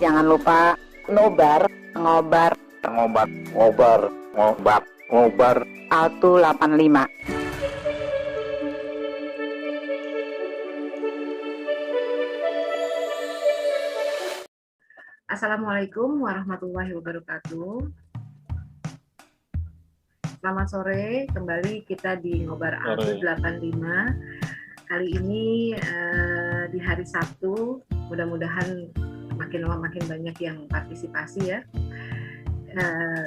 Jangan lupa nobar, ngobar, Altu 85. Assalamualaikum warahmatullahi wabarakatuh. Selamat sore, kembali kita di Ngobar Altu 85. Kali ini di hari Sabtu, mudah-mudahan makin lama makin banyak yang partisipasi ya.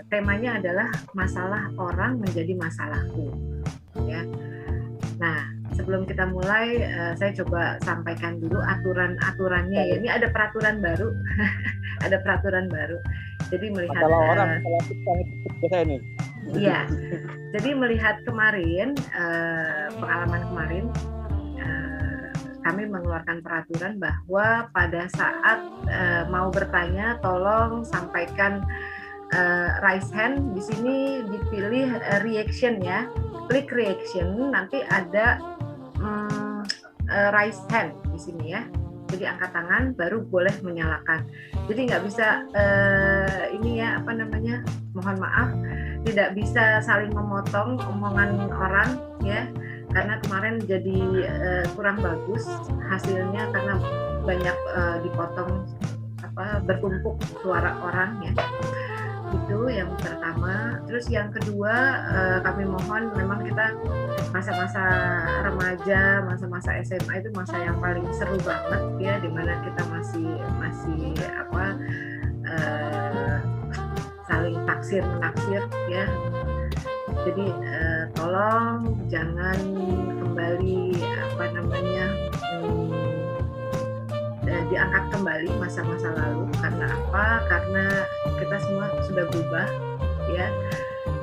Temanya adalah masalah orang menjadi masalahku. Ya. Nah, sebelum kita mulai, saya coba sampaikan dulu aturan-aturannya. Ya, ini ada peraturan baru, ada peraturan baru. Jadi melihat Iya. Jadi melihat kemarin, pengalaman kemarin, kami mengeluarkan peraturan bahwa pada saat mau bertanya, tolong sampaikan raise hand. Di sini dipilih reaction ya. Klik reaction, nanti ada raise hand di sini ya. Jadi angkat tangan baru boleh menyalakan. Jadi nggak bisa ini ya mohon maaf, tidak bisa saling memotong omongan orang ya, karena kemarin jadi kurang bagus hasilnya karena banyak dipotong bertumpuk suara orang ya. Itu yang pertama. Terus yang kedua, kami mohon, memang kita masa-masa remaja, masa-masa SMA itu masa yang paling seru banget ya, dimana kita masih saling taksir menaksir ya. Jadi tolong jangan kembali diangkat kembali masa-masa lalu. Karena apa? Karena kita semua sudah berubah ya.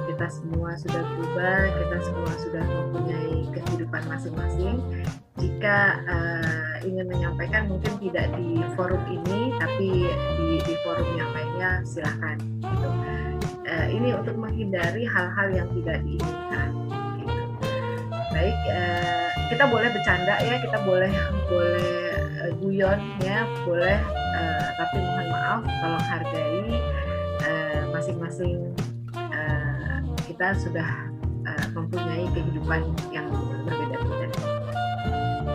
Kita semua sudah berubah, kita semua sudah mempunyai kehidupan masing-masing. Jika ingin menyampaikan mungkin tidak di forum ini, tapi di forum yang lainnya silahkan. Gitu. Ini untuk menghindari hal-hal yang tidak diinginkan. Gitu. Baik, kita boleh bercanda ya, kita boleh guyon ya, boleh, tapi mohon maaf, tolong hargai masing-masing kita sudah mempunyai kehidupan yang berbeda-beda.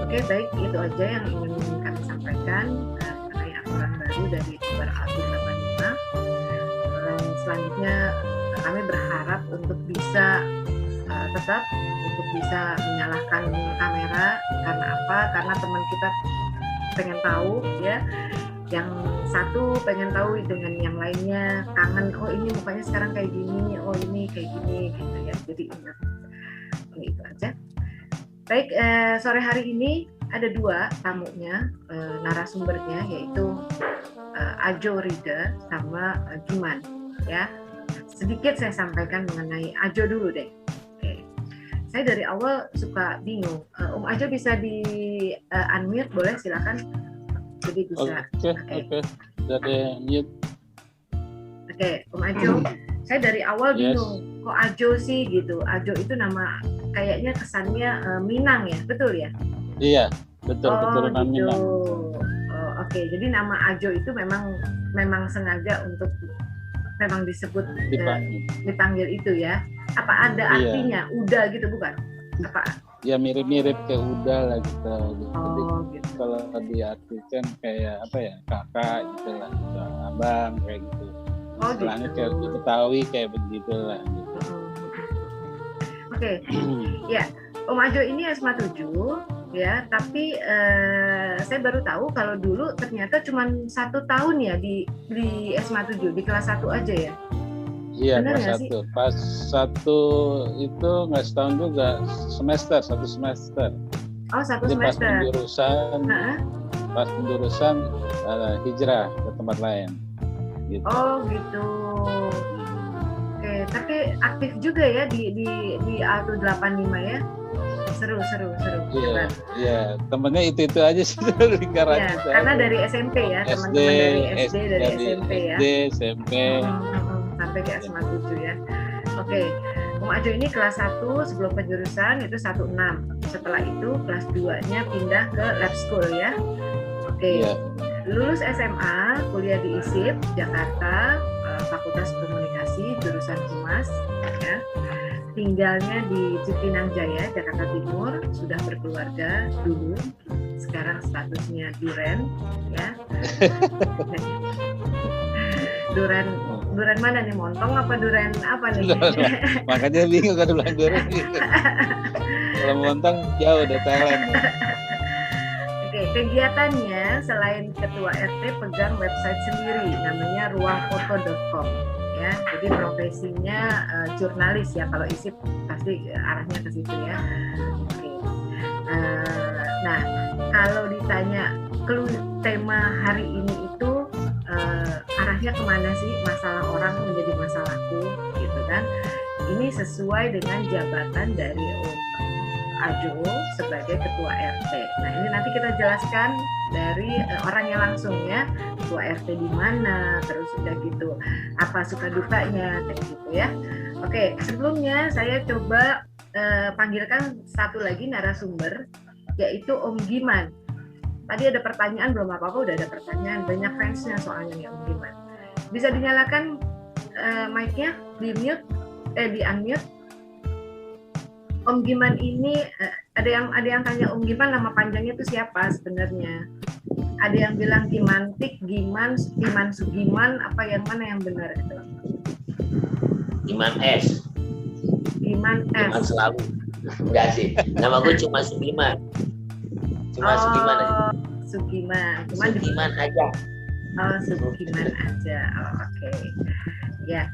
Oke, baik, itu aja yang ingin kami sampaikan mengenai aturan baru dari Ngobar Altu 85. Selanjutnya kami berharap untuk bisa tetap untuk bisa menyalakan kamera. Karena apa? Karena teman kita pengen tahu ya, yang satu pengen tahu dengan yang lainnya, kangen, oh ini mukanya sekarang kayak gini, oh ini kayak gini gitu ya. Jadi ingat, itu aja. Baik, sore hari ini ada dua tamunya, narasumbernya, yaitu Ajo Rida sama Giman ya. Sedikit saya sampaikan mengenai Ajo dulu deh. Oke. Saya dari awal suka bingung. Ajo bisa di unmute, boleh silakan. Jadi bisa. Oke. Jadi mute. Oke, Ajo. Saya dari awal bingung. Kok Ajo sih gitu? Ajo itu nama kayaknya kesannya Minang ya, betul ya? Iya, betul keturunan gitu. Minang. Oke, jadi nama Ajo itu memang sengaja untuk memang disebut dipanggil itu ya. Apa ada artinya? Uda gitu bukan? Apa? Ya mirip-mirip ke Uda lah gitu. Gitu. Kalau diartikan kayak kakak gitu lah, abang kayak gitu. Istilahnya kayak di Betawi kayak begitulah. Gitu. Oke. Ya, Om Ajo ini SMA 7 ya, tapi saya baru tahu kalau dulu ternyata cuma 1 tahun ya di SMA 7, di kelas 1 aja ya. Iya, kelas 1. Pas 1 itu nggak setahun juga, satu semester. Oh, 1 jadi semester. Pas penjurusan hijrah ke tempat lain. Gitu. Oh gitu. Oke, tapi aktif juga ya di Altu 85 ya. Seru. Iya, temennya itu aja sih dari ya, karena dari SMP ya, teman-teman dari SD, dari SMP ya. SMP. Sampai ke SMA 7 ya. Oke. Om Ajo ini kelas 1 sebelum penjurusan itu 16. Setelah itu kelas 2-nya pindah ke lab school ya. Oke. Iya. lulus SMA, kuliah di ISIP Jakarta, Fakultas Komunikasi, jurusan Humas, ya. Tinggalnya di Cipinang Jaya, Jakarta Timur, sudah berkeluarga dulu, sekarang statusnya duren, ya. Duren mana nih, montong apa duren apa nih? Makanya bingung kan bilang duren gitu. Kalau montong jauh dari Thailand. Oke, kegiatannya selain ketua RT pegang website sendiri namanya ruangfoto.com, ya. Jadi profesinya jurnalis ya, kalau ISIP pasti arahnya ke situ ya. Oke. Nah, kalau ditanya tema hari ini itu arahnya kemana sih, masalah orang menjadi masalahku gitu kan. Ini sesuai dengan jabatan dari Ajo sebagai ketua RT. Nah, ini nanti kita jelaskan dari orangnya langsung ya, ketua RT di mana, terus udah gitu apa suka dukanya kayak gitu ya. Oke, sebelumnya saya coba panggilkan satu lagi narasumber, yaitu Om Giman. Tadi ada pertanyaan, belum apa-apa udah ada pertanyaan, banyak fansnya soalnya nih Om Giman. Bisa dinyalakan mic-nya, di unmute. Om Giman ini ada yang tanya Om Giman nama panjangnya itu siapa sebenarnya? Ada yang bilang Gimantik, Giman Sugiman, apa yang mana yang benar itu? Giman S. Giman selalu. Enggak sih. Nama gue cuma Sugiman. Sugiman aja. Sugiman aja. Oh, Sugiman aja. Oh, oke. Ya.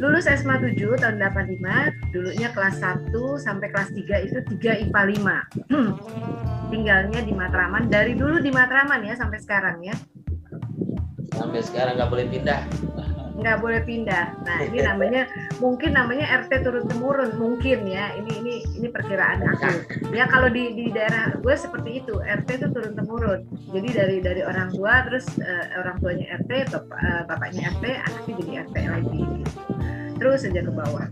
Lulus SMA 7 tahun 85, dulunya kelas 1 sampai kelas 3 itu 3 IPA 5. Tinggalnya di Matraman, dari dulu di Matraman ya sampai sekarang ya. Sampai sekarang nggak boleh pindah. Nggak boleh pindah. Nah, ini mungkin namanya RT turun-temurun mungkin ya. Ini perkiraan aku. Ya kalau di daerah gue seperti itu, RT itu turun-temurun. Jadi dari orang tua, terus orang tuanya RT, bapaknya RT, anaknya jadi RT lagi. Terus saja ke bawah.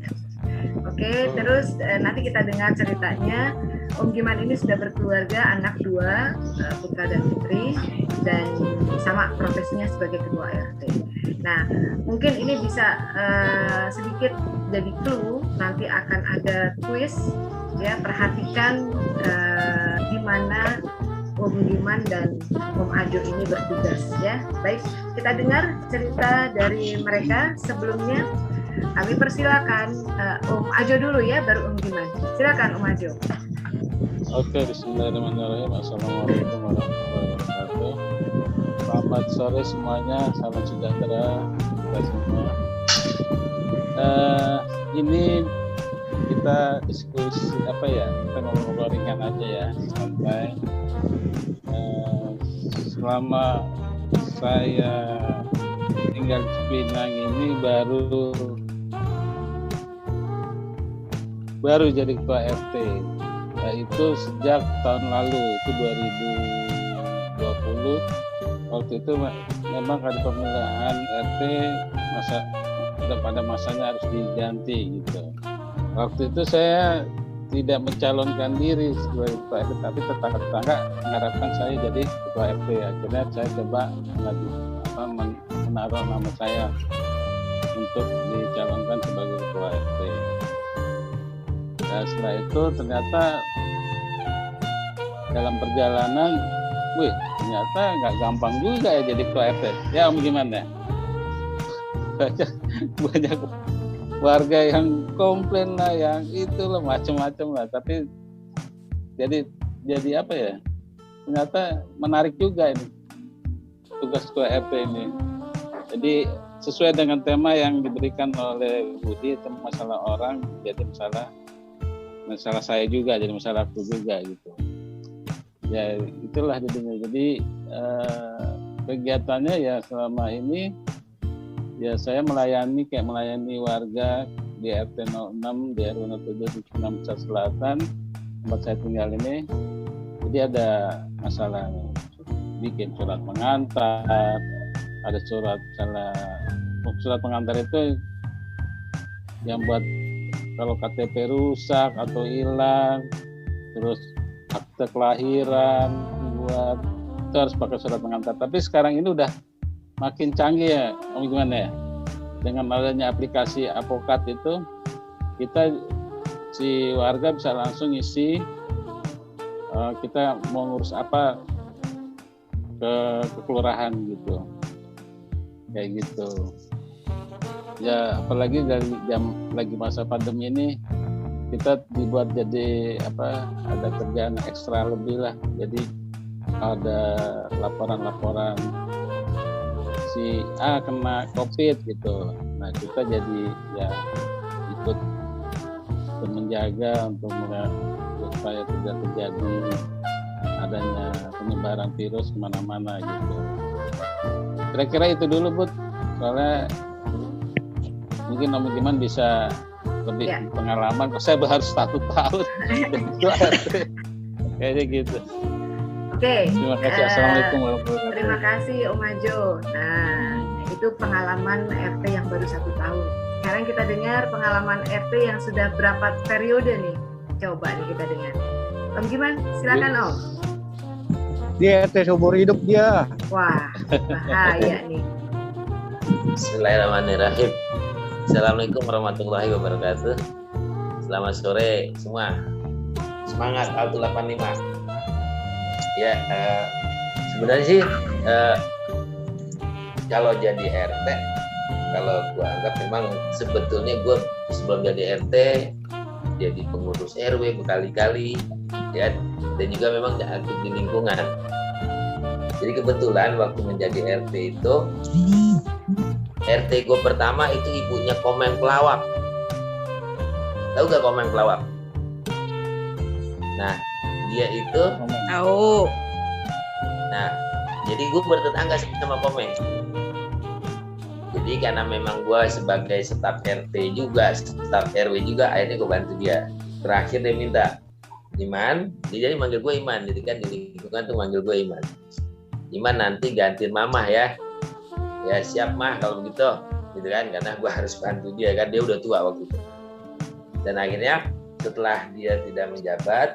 Oke, terus nanti kita dengar ceritanya. Om Giman ini sudah berkeluarga, anak 2, putra dan putri, dan sama profesinya sebagai ketua RT. Nah, mungkin ini bisa sedikit jadi clue, nanti akan ada quiz, ya, perhatikan di mana Om Giman dan Om Ajo ini bertugas, ya. Baik, kita dengar cerita dari mereka. Sebelumnya kami persilakan Om Ajo dulu ya, baru Om Giman. Silakan Om Ajo. Oke, bismillahirrahmanirrahim. Assalamualaikum warahmatullahi wabarakatuh. Selamat sore semuanya, salam sejahtera kita semua. Ini kita diskusi kita ngobrol ringan aja ya, santai. Selama saya tinggal di Cipinang ini baru jadi ketua RT. Itu sejak tahun lalu, itu 2020. Waktu itu memang ada pemilihan RT pada masanya harus diganti gitu. Waktu itu saya tidak mencalonkan diri sebagai ketua RT, tapi tetangga mengharapkan saya jadi ketua RT. Akhirnya saya coba menaruh nama saya untuk dicalonkan sebagai ketua RT. Nah, setelah itu ternyata dalam perjalanan, ternyata nggak gampang juga ya jadi ketua RT. Ya Om gimana? Banyak warga yang komplain lah, yang itulah macam-macam lah. Tapi jadi apa ya? Ternyata menarik juga ini tugas ketua RT ini. Jadi sesuai dengan tema yang diberikan oleh Budi, itu masalah orang jadi masalah saya juga, jadi masalah aku juga gitu. Ya itulah jadinya. Jadi kegiatannya ya selama ini ya saya melayani warga di RT 06 di RW 07 Cipinang Besar Selatan, tempat saya tinggal ini. Jadi ada masalah bikin surat pengantar, ada surat pengantar itu yang buat kalau KTP rusak atau hilang, terus akte kelahiran buat itu harus pakai surat pengantar. Tapi sekarang ini udah makin canggih ya, gimana ya? Dengan adanya aplikasi Apokat itu, kita si warga bisa langsung isi kita mau ngurus apa ke kelurahan gitu, kayak gitu. Ya apalagi dari lagi masa pandemi ini kita dibuat jadi ada kerjaan ekstra lebih lah. Jadi ada laporan-laporan si A kena COVID gitu. Nah kita jadi ya ikut menjaga untuk supaya tidak terjadi adanya penyebaran virus kemana-mana gitu. Kira-kira itu dulu Bud, soalnya mungkin Om Giman bisa lebih pengalaman. Saya baru 1 tahun kayaknya gitu. Oke. Terima kasih. Assalamualaikum warahmatullahi wabarakatuh. Terima kasih Om Ajo. Nah, itu pengalaman RT yang baru 1 tahun. Sekarang kita dengar pengalaman RT yang sudah berapa periode nih. Coba nih kita dengar. Om Giman, silakan Om. Dia RT seumur hidup dia. Wah, bahaya nih. Bismillahirrahmanirrahim. Assalamualaikum warahmatullahi wabarakatuh. Selamat sore semua. Semangat Altu 85. Ya, sebenarnya sih kalau jadi RT, kalau gue anggap memang sebetulnya gue sebelum jadi RT jadi pengurus RW berkali-kali ya, dan juga memang aktif di lingkungan. Jadi kebetulan waktu menjadi RT itu RT gue pertama itu ibunya Komeng Pelawak. Tahu gak Komeng Pelawak? Nah dia itu tahu. Nah jadi gue bertetangga sama Komeng. Jadi karena memang gue sebagai staf RT juga, staf RW juga, akhirnya gue bantu dia. Terakhir dia minta, Iman, dia jadi manggil gue Iman, jadi kan di lingkungan tuh manggil gue Iman. Iman nanti gantiin Mamah ya. Ya siap Mah kalau begitu, gitu kan, karena gue harus bantu dia kan, dia udah tua waktu itu. Dan akhirnya setelah dia tidak menjabat,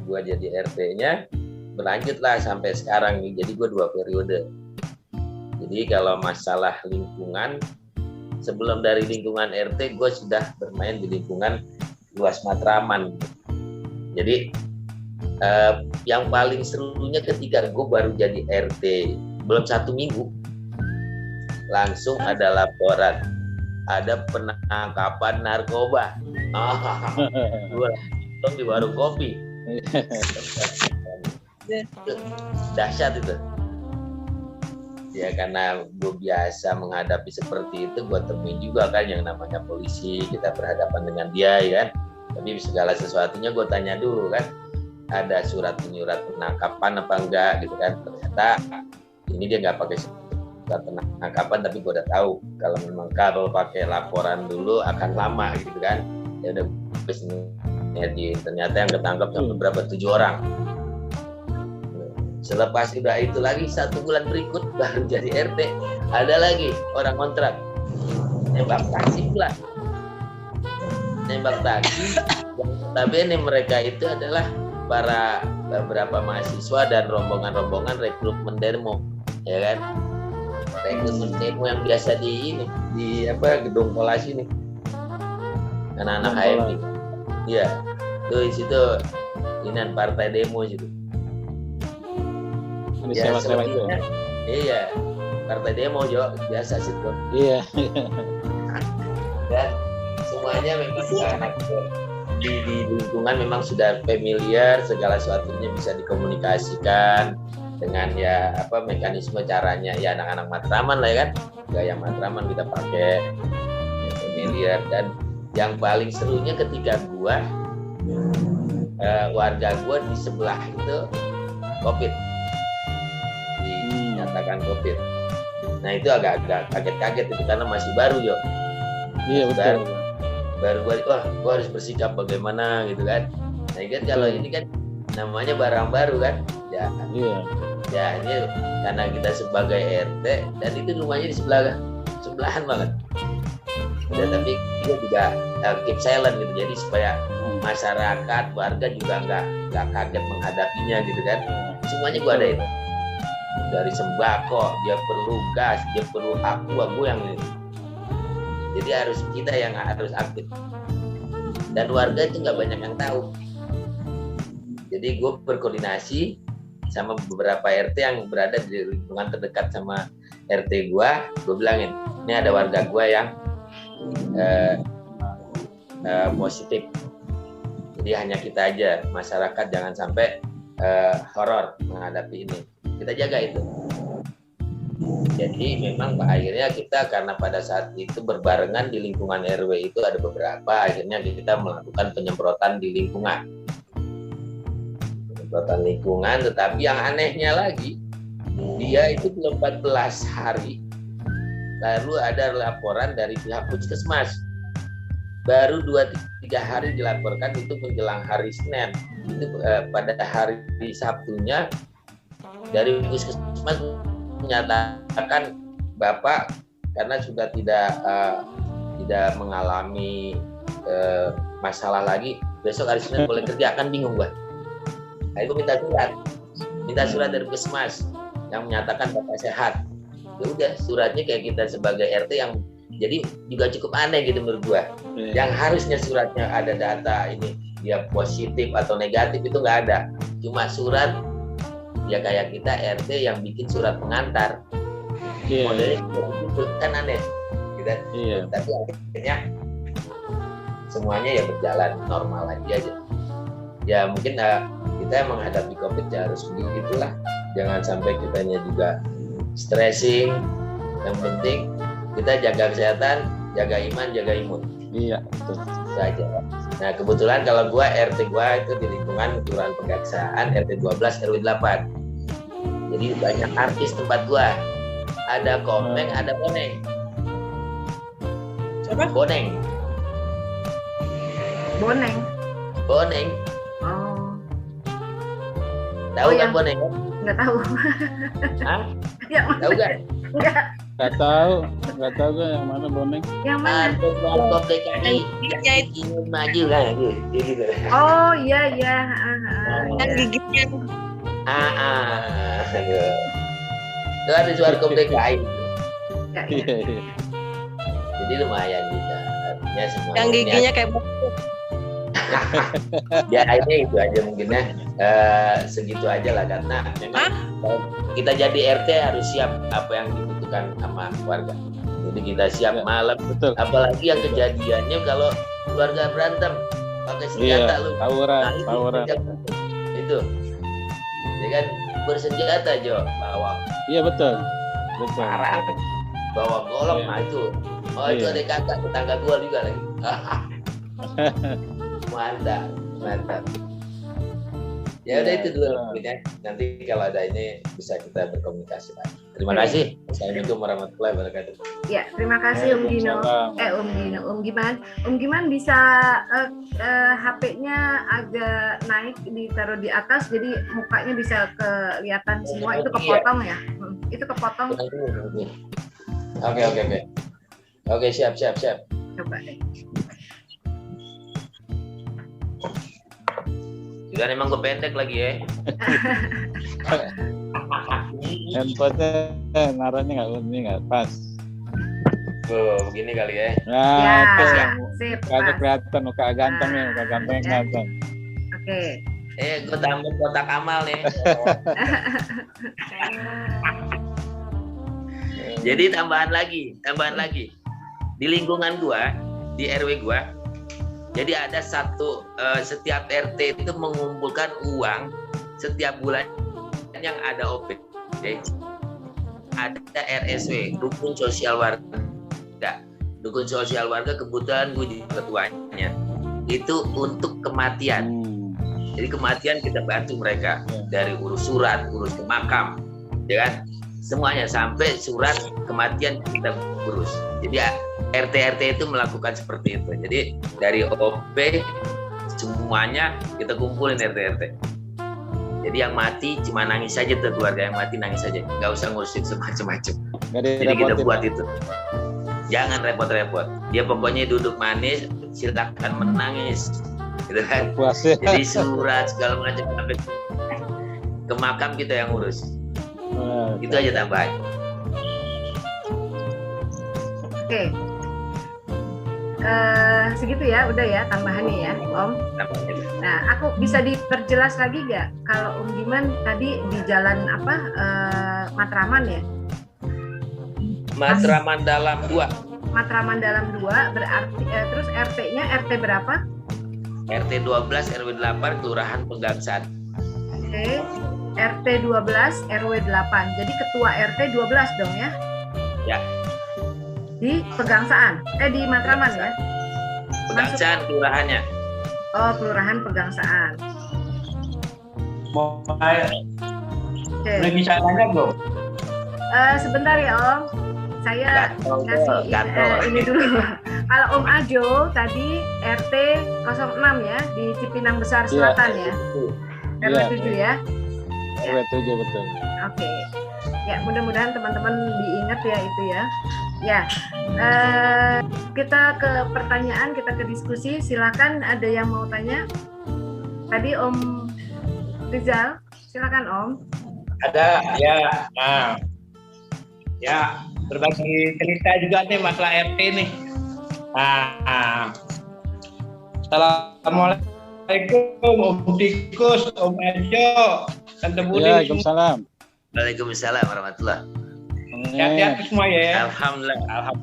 gue jadi RT-nya, berlanjutlah sampai sekarang nih, jadi gue 2 periode. Jadi kalau masalah lingkungan, sebelum dari lingkungan RT, gue sudah bermain di lingkungan luas Matraman. Jadi yang paling serunya ketika gue baru jadi RT, belum 1 minggu, langsung ada laporan, ada penangkapan narkoba. Gue langsung di warung kopi. Dahsyat itu. Ya karena gue biasa menghadapi seperti itu, gue temuin juga kan yang namanya polisi, kita berhadapan dengan dia ya kan. Tapi segala sesuatunya gue tanya dulu kan, ada surat menyurat penangkapan apa enggak gitu kan. Ternyata ini dia nggak pakai surat penangkapan, tapi gue udah tahu kalau memang kalau pakai laporan dulu akan lama gitu kan. Ya udah ternyata yang ketangkap sampai berapa 7 orang. Selepas udah itu lagi 1 bulan berikut baru jadi RT, ada lagi orang kontrak nembak taksi pula, nembak taksi. Tapi ini mereka itu adalah para beberapa mahasiswa dan rombongan-rombongan rekrutmen Dermo, ya kan, rekrutmen Dermo yang biasa di gedung Polas ini, anak-anak HMI. Iya, tuh di situ inan partai demo situ. Ya, itu. Iya, partai demo Jo, biasa situ. Iya. Dan semuanya memang di lingkungan memang sudah familiar, segala sesuatunya bisa dikomunikasikan dengan mekanisme caranya ya anak-anak Matraman lah ya kan, gaya Matraman kita pakai ya, familiar. Dan yang paling serunya ketika warga gua di sebelah itu COVID, dinyatakan COVID. Nah itu agak kaget-kaget itu karena masih baru Jo. Iya betul. Baru gua harus bersikap bagaimana gitu kan. Nah kan kalau ini kan namanya barang baru kan. Ya. Iya. Ya ini karena kita sebagai RT dan itu rumahnya di sebelahan banget. Ya, tapi dia juga keep silent gitu, jadi supaya masyarakat warga juga nggak kaget menghadapinya gitu kan. Semuanya gua adain. dari sembako, dia perlu gas, dia perlu aqua, gue yang ini. Jadi harus kita yang harus aktif. Dan warga itu nggak banyak yang tahu. Jadi gue berkoordinasi sama beberapa RT yang berada di lingkungan terdekat sama RT gue bilangin, ini ada warga gue yang positif. Jadi hanya kita aja, masyarakat jangan sampai horor menghadapi ini. Kita jaga itu. Jadi memang akhirnya kita karena pada saat itu berbarengan di lingkungan RW itu ada beberapa, akhirnya kita melakukan penyemprotan di lingkungan. Penyemprotan lingkungan, tetapi yang anehnya lagi, dia itu belum 14 hari, lalu ada laporan dari pihak puskesmas. Baru 2-3 hari dilaporkan itu menjelang hari Senin. Itu pada hari Sabtunya dari puskesmas menyatakan Bapak karena sudah tidak mengalami masalah lagi, besok hari Senin boleh kerja. Kan bingung gua. Aku minta surat dari puskesmas yang menyatakan Bapak sehat. Ya udah, suratnya kayak kita sebagai RT yang jadi juga cukup aneh gitu menurut gua. Yang harusnya suratnya ada data ini dia positif atau negatif itu nggak ada. Cuma surat ya kayak kita RT yang bikin surat pengantar. Modelnya itu kan aneh. Gitu. Tapi akhirnya semuanya ya berjalan normal aja. Ya mungkin kita menghadapi COVID ya harus begitulah. Jangan sampai kitanya juga stressing. Yang penting kita jaga kesehatan, jaga iman, jaga imun. Iya, betul. Itu aja. Nah, kebetulan kalau gua RT gua itu di lingkungan Kelurahan Pegangsaan, RT 12 RW 8. Jadi banyak artis tempat gua. Ada Komeng, ada Boneng. Siapa? Boneng. Boneng. Boneng. Oh. Tahu kan Boneng? Nggak tahu. Hah? Yang mana? Tahu kan? Enggak. Nggak tahu kan yang mana Boneng? Yang mana? Warkop DKI. Yang ingin maju kan? Gitu. Oh iya. Yang giginya. Itu ada Warkop DKI. Iya. Jadi lumayan juga. Artinya semua. Yang giginya kayak buku. Ya ini itu aja mungkinnya segitu aja lah karena memang kita jadi RT harus siap apa yang dibutuhkan sama keluarga. Jadi kita siap malam. Betul. Apalagi yang kejadiannya kalau keluarga berantem pakai senjata lu. Tawuran. Itu. Ya kan bersenjata Jo bawa. Iya betul. Parah. Bawa golok nah itu. Oh itu ada kakak tetangga gua juga lagi. Mantap. Ya udah itu dulu mungkin ya. Nanti kalau ada ini bisa kita berkomunikasi lagi. Terima kasih. Assalamualaikum warahmatullahi wabarakatuh. Ya, terima kasih Om Dino. Om Giman bisa HP-nya agak naik ditaruh di atas jadi mukanya bisa kelihatan semua. Itu kepotong ya. Itu kepotong. Oke, siap. Coba deh. Juga emang gue pendek lagi ya. Handphonenya naruhnya nggak pas. Begini kali ya. Nah, sip. Kagak kelihatan muka ganteng ya, muka ganteng kelihatan. Oke. Gue tambah kotak amal nih. Jadi tambahan lagi. Di lingkungan gua, di RW gua, jadi ada setiap RT itu mengumpulkan uang setiap bulan yang ada OP. Ada RSW, Rukun Sosial Warga. Rukun Sosial Warga kebetulan gue jadi ketuanya. Itu untuk kematian. Jadi kematian kita bantu mereka dari urus surat, urus ke makam, ya kan? Semuanya sampai surat kematian kita urus. Jadi RT-RT itu melakukan seperti itu. Jadi dari OP semuanya kita kumpulin RT-RT. Jadi yang mati cuma nangis saja tuh, keluarga yang mati nangis saja, nggak usah ngurusin semacam-macam. Jadi kita buat itu. Jangan repot-repot. Dia pokoknya duduk manis, silakan menangis, gitu kan? Jadi surat segala macam sampai ke makam kita yang urus. Itu aja tambahan. Oke. Segitu ya, udah ya tambahannya ya, Om. Tambahannya. Nah, aku bisa diperjelas lagi nggak? Kalau Om Giman tadi di jalan apa? Matraman ya? Matraman Dalam 2. Matraman Dalam 2 berarti terus RT-nya RT berapa? RT 12 RW 8 Kelurahan Pegangsaan. Oke. RT 12 RW 8. Jadi ketua RT 12 dong ya? Ya. Di Pegangsaan. Di Matraman ya? Pegangsaan kelurahannya. Oh, Kelurahan Pegangsaan. Boleh Oke. bisa nanya belum? Sebentar ya Om. Saya kasih ini dulu. Kalau Om Ajo tadi RT 06 ya di Cipinang Besar Selatan ya. RW 7 ya. RW 7 betul. Oke. Ya, mudah-mudahan teman-teman diingat ya itu ya. Ya. Kita ke pertanyaan, kita ke diskusi. Silakan ada yang mau tanya. Tadi Om Rizal, silakan Om. Ada ya. Nah, ya berbagi cerita juga nih masalah RT nih. Nah, assalamualaikum Om Tikus, Om Ajo, Tante Budi. Ya, Waalaikumsalam. Waalaikumsalam warahmatullahi. Sehat-sehat semua ya. Alhamdulillah.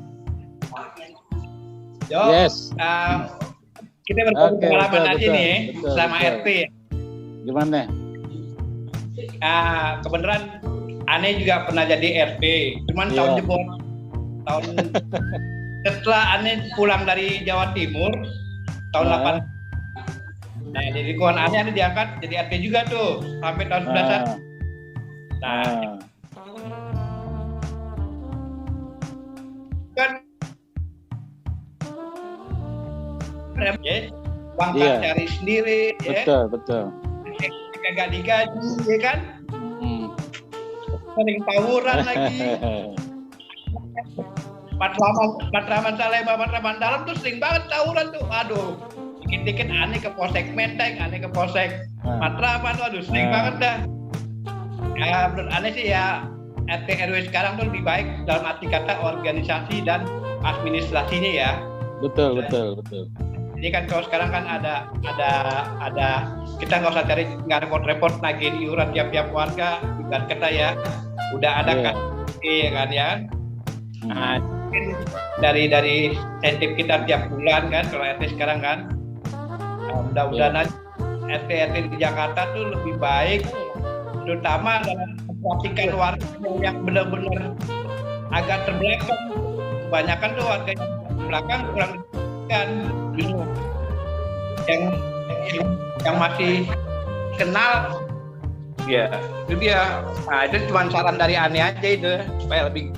Yo, Yes. kita berbagi pengalaman betul, aja betul, nih betul, selama betul. RT. Gimana? Kebenaran Ane juga pernah jadi RT, cuman Iya. tahun jebol. Tahun setelah Ane pulang dari Jawa Timur tahun 8. Nah, di lingkungan Ane diangkat jadi RT juga tuh sampai tahun 11. Nah, kan uang Iya. cari sendiri ya, betul. kagak digaji ya kan, sering tawuran lagi. Matraman Dalam tuh sering banget tawuran tuh, aduh, dikit-dikit Ane ke Polsek Menteng, Ane ke Polsek Matraman, aduh sering banget dah. Ya menurut Ane sih ya RT RW sekarang tuh lebih baik dalam arti kata organisasi dan administrasinya ya. Betul. Jadi kan kalau sekarang kan ada kita nggak usah cari, nggak repot-repot nagihin iuran tiap warga, ibarat kata ya udah ada kan ya. Nah, dari insentif kita tiap bulan kan kalau RT sekarang kan, mudah-mudahan RT di Jakarta tuh lebih baik, terutama dalam memperhatikan warga yang benar-benar agak terbelakang. Kebanyakan tuh warga yang belakang kurang kan, yang masih kenal ya itu dia. Nah, itu cuma saran dari Ane aja itu supaya lebih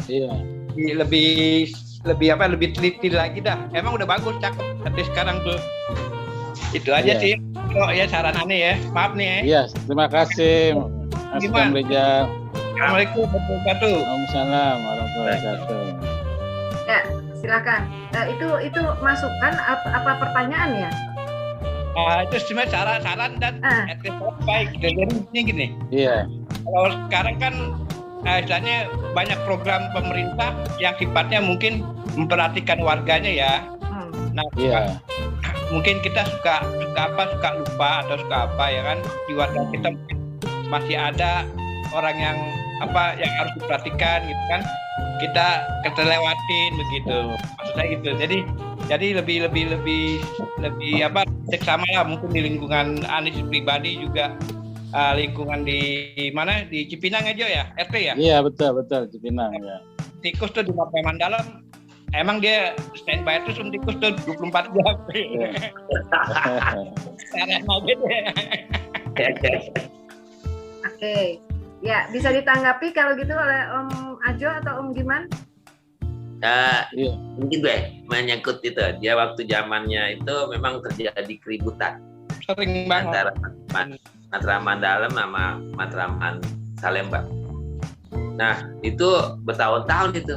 teliti lagi dah. Emang udah bagus, cakep tapi sekarang tuh itu aja sih. Oh ya saran Ane ya, maaf nih ya. Iya, terima kasih Mas Om Rizal. Assalamualaikum warahmatullahi wabarakatuh. Waalaikumsalam warahmatullahi wabarakatuh. Ya, silakan. Itu masukan apa pertanyaan ya? Itu sebenarnya saran dan baik. Jadi gini. Iya. Kalau sekarang kan istilahnya banyak program pemerintah yang sifatnya mungkin memperhatikan warganya ya. Nah, mungkin kita suka lupa atau suka apa ya kan, di warga kita masih ada orang yang yang harus diperhatikan gitu kan, kita lewatin begitu, maksudnya gitu. Jadi lebih seksama lah mungkin di lingkungan Anies pribadi juga, lingkungan di mana, di Cipinang aja ya RT ya. Iya betul Cipinang ya. Tikus tuh di Matraman Dalam emang dia standby tuh tikus tuh 24 jam. Oke. Ya, bisa ditanggapi kalau gitu oleh Om Ajo atau Om Giman? Mungkin gue menyangkut itu, dia waktu zamannya itu memang terjadi keributan sering banget antara Matraman Dalam sama Matraman Salemba. Nah itu bertahun-tahun itu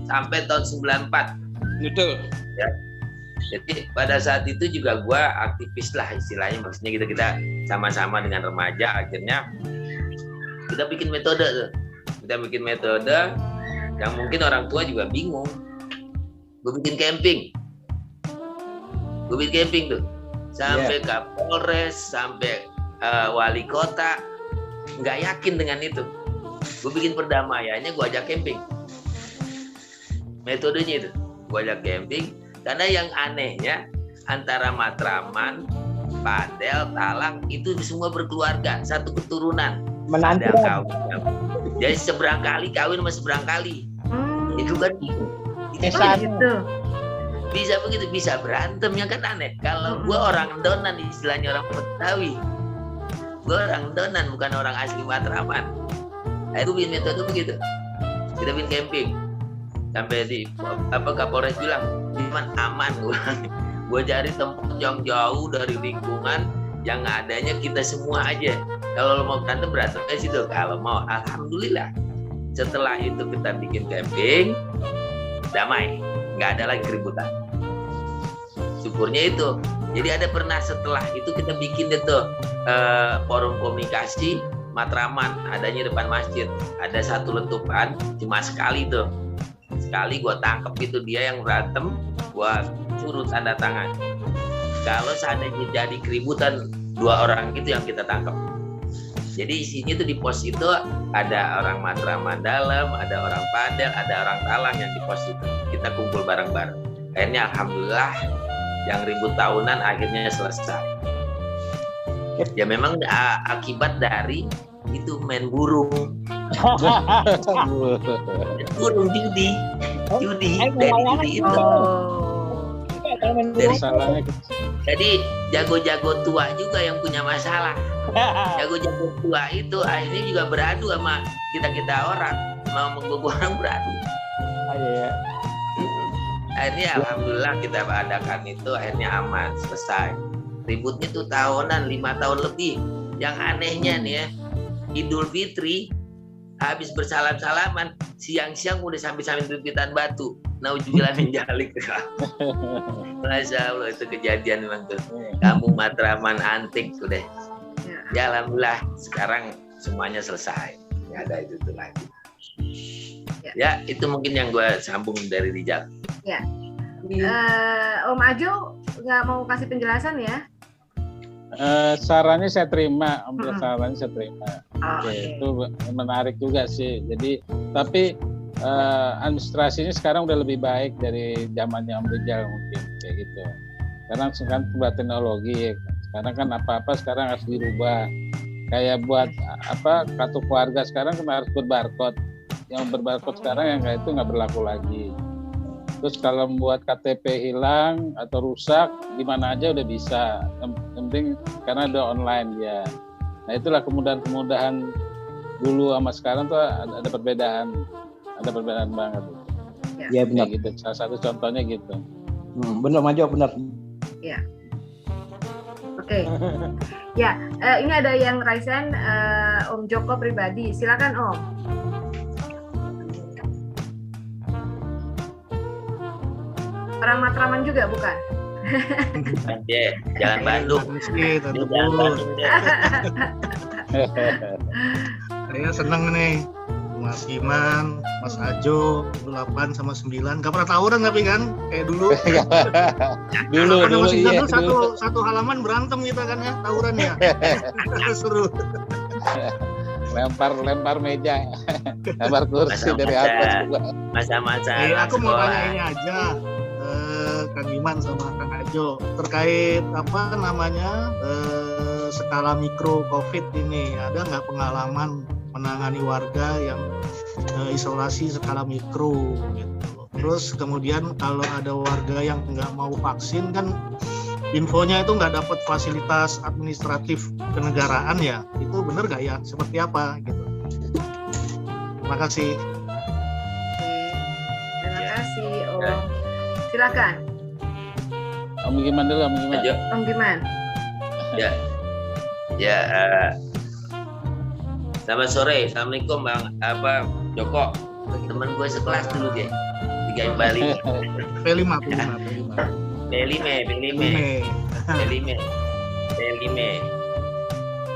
sampai tahun 94. Betul. Ya. Jadi pada saat itu juga gue aktivis lah istilahnya, maksudnya kita sama-sama dengan remaja akhirnya kita bikin metode tuh. Kita kita bikin metode yang mungkin orang tua juga bingung. Gue bikin camping tuh sampai Kapolres, sampai wali kota nggak yakin dengan itu. Gue bikin perdamaiannya, gue ajak camping. Metodenya itu gue ajak camping, karena yang anehnya antara Matraman, Padel, Talang itu semua berkeluarga, satu keturunan. Ada kawin. Jadi seberang kali kawin sama seberang kali. Itu kan gitu. Bisa begitu, bisa berantem, yang kan aneh. Kalau gue orang Donan, istilahnya orang Betawi. Gue orang Donan, bukan orang asli Matraman. Nah, itu bikin metode begitu. Kita bikin camping. Sampai di Kapolres bilang, "Cuman aman." Gue cari tempat yang jauh dari lingkungan, yang adanya kita semua aja. Kalau lo mau berantem ke situ. Kalau mau, alhamdulillah. Setelah itu kita bikin camping, damai, nggak ada lagi keributan. Syukurnya itu. Jadi ada pernah setelah itu kita bikin itu forum komunikasi Matraman, adanya depan masjid. Ada satu letupan, cuma sekali tuh. Sekali gue tangkep itu dia yang berantem, gue suruh tanda tangan. Kalau seandainya jadi keributan, 2 orang itu yang kita tangkap. Jadi isinya tuh di pos itu ada orang Matraman dalam, ada orang Padel, ada orang Talang yang di pos itu. Kita kumpul bareng-bareng. Akhirnya alhamdulillah yang ribut tahunan akhirnya selesai. Ya memang akibat dari itu main burung. Burung judi dari judi itu. Jadi jago-jago tua juga yang punya masalah. Jago-jago tua itu akhirnya juga beradu sama kita orang, mau menggugah orang beradu. Akhirnya alhamdulillah kita adakan itu, akhirnya aman, selesai. Ributnya tuh tahunan, 5 tahun lebih. Yang anehnya nih ya, Idul Fitri habis bersalam-salaman, siang-siang udah sambil bebitan batu. Nauzubillah min dzalik. Masya Allah, itu kejadian memang tuh. Kampung Matraman antik udah. Ya alhamdulillah sekarang semuanya selesai. Nggak ada itu tuh lagi. Ya itu mungkin yang gue sambung dari Rijal. Ya. Om Ajo nggak mau kasih penjelasan ya? Sarannya saya terima, sarannya saya terima. Okay. Itu menarik juga sih. Jadi tapi administrasinya sekarang udah lebih baik dari zamannya Om Rijal mungkin kayak gitu. Karena sekarang sudah teknologi, sekarang kan apa-apa sekarang harus dirubah. Kayak buat kartu keluarga sekarang kan harus berbarcode. Yang berbarcode sekarang yang kayak itu nggak berlaku lagi. Terus kalau membuat KTP hilang atau rusak, di mana aja udah bisa. Yang penting karena ada online ya. Nah itulah kemudahan-kemudahan dulu sama sekarang tuh ada perbedaan banget. Ya benar. Gitu. Salah satu contohnya gitu. Benar Majo, benar. Ya. Oke. Ya, ini ada yang raisan Om Joko pribadi. Silakan Om. Orang Matraman juga bukan? Jalan Bandung. Saya seneng nih, Mas Iman, Mas Ajo, 8 sama 9. Gak pernah tawuran tapi kan, kayak dulu. dulu iya. Satu halaman berantem kita kan ya, tawuran ya. Seru. lempar meja, lempar kursi dari atas juga. Masa-masa. Aku mau tanya ini aja. Kang Iman sama Kang Ajo terkait skala mikro COVID ini, ada nggak pengalaman menangani warga yang isolasi skala mikro gitu. Terus kemudian kalau ada warga yang nggak mau vaksin kan infonya itu nggak dapat fasilitas administratif kenegaraan ya, itu benar nggak ya, seperti apa gitu. Terima kasih. Terima kasih Om. Silakan. Om Giman dulu, Om Giman. Ya. Selamat sore, assalamualaikum Bang Joko. Teman gue sekelas dulu dia, 3 Bali. P5.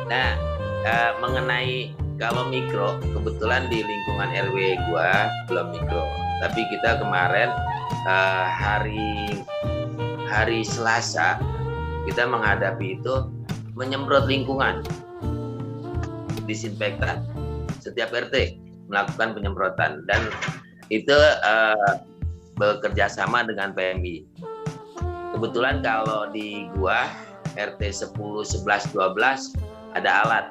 Nah, mengenai kalau mikro, kebetulan di lingkungan RW gua belum mikro. Tapi kita kemarin hari Selasa kita menghadapi itu menyemprot lingkungan, disinfektan. Setiap RT melakukan penyemprotan dan itu bekerja sama dengan PMI. Kebetulan kalau di gua RT 10, 11, 12 ada alat.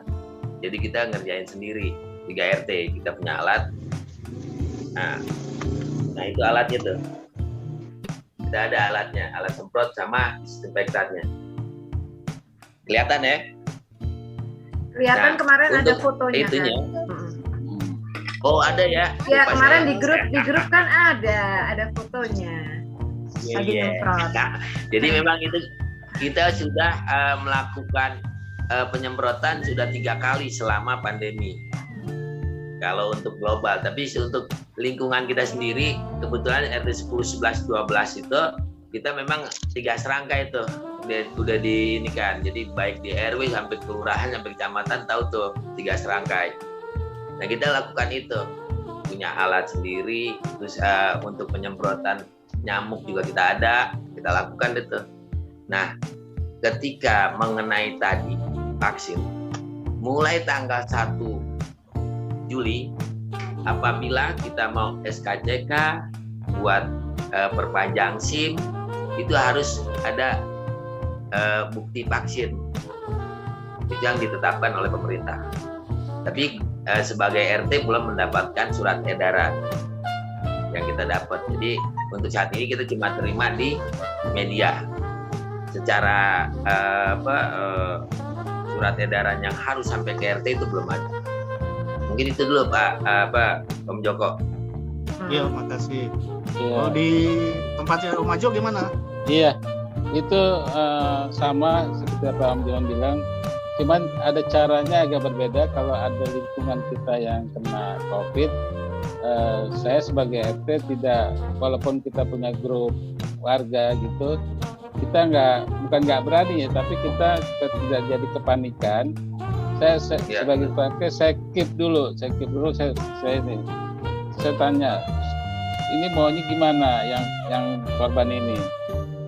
Jadi kita ngerjain sendiri 3 RT kita punya alat. Nah itu alatnya tuh. Kita ada alatnya, alat semprot sama disinfektannya. Kelihatan ya? Kelihatan kemarin ada fotonya itunya. kan? Oh ada ya? Ya kemarin di grup kan ada fotonya. Lagi nyemprot. Nah, jadi memang itu kita sudah melakukan penyemprotan sudah 3 kali selama pandemi. Kalau untuk global, tapi untuk lingkungan kita sendiri, kebetulan RT 10, 11, 12 itu kita memang 3 serangkai itu udah di ini kan. Jadi baik di RW sampai kelurahan sampai kecamatan tahu tuh 3 serangkai. Nah kita lakukan itu, punya alat sendiri, terus untuk penyemprotan nyamuk juga kita lakukan itu. Nah ketika mengenai tadi vaksin, mulai tanggal 1 Juli apabila kita mau SKCK buat perpanjang SIM itu harus ada bukti vaksin itu yang ditetapkan oleh pemerintah. Tapi sebagai RT belum mendapatkan surat edaran yang kita dapat. Jadi untuk saat ini kita cuma terima di media secara surat edaran yang harus sampai ke RT itu belum ada. Mungkin itu dulu Pak Om Joko. Iya, makasih. Oh, di tempatnya Om Ajo gimana? Iya, itu sama seperti apa Om Johan bilang. Cuman ada caranya agak berbeda. Kalau ada lingkungan kita yang kena COVID, saya sebagai RT tidak, walaupun kita punya grup warga gitu, kita bukan nggak berani ya, tapi kita tidak jadi kepanikan. Saya sebagai RT saya keep dulu, saya tanya, ini maunya gimana yang korban ini?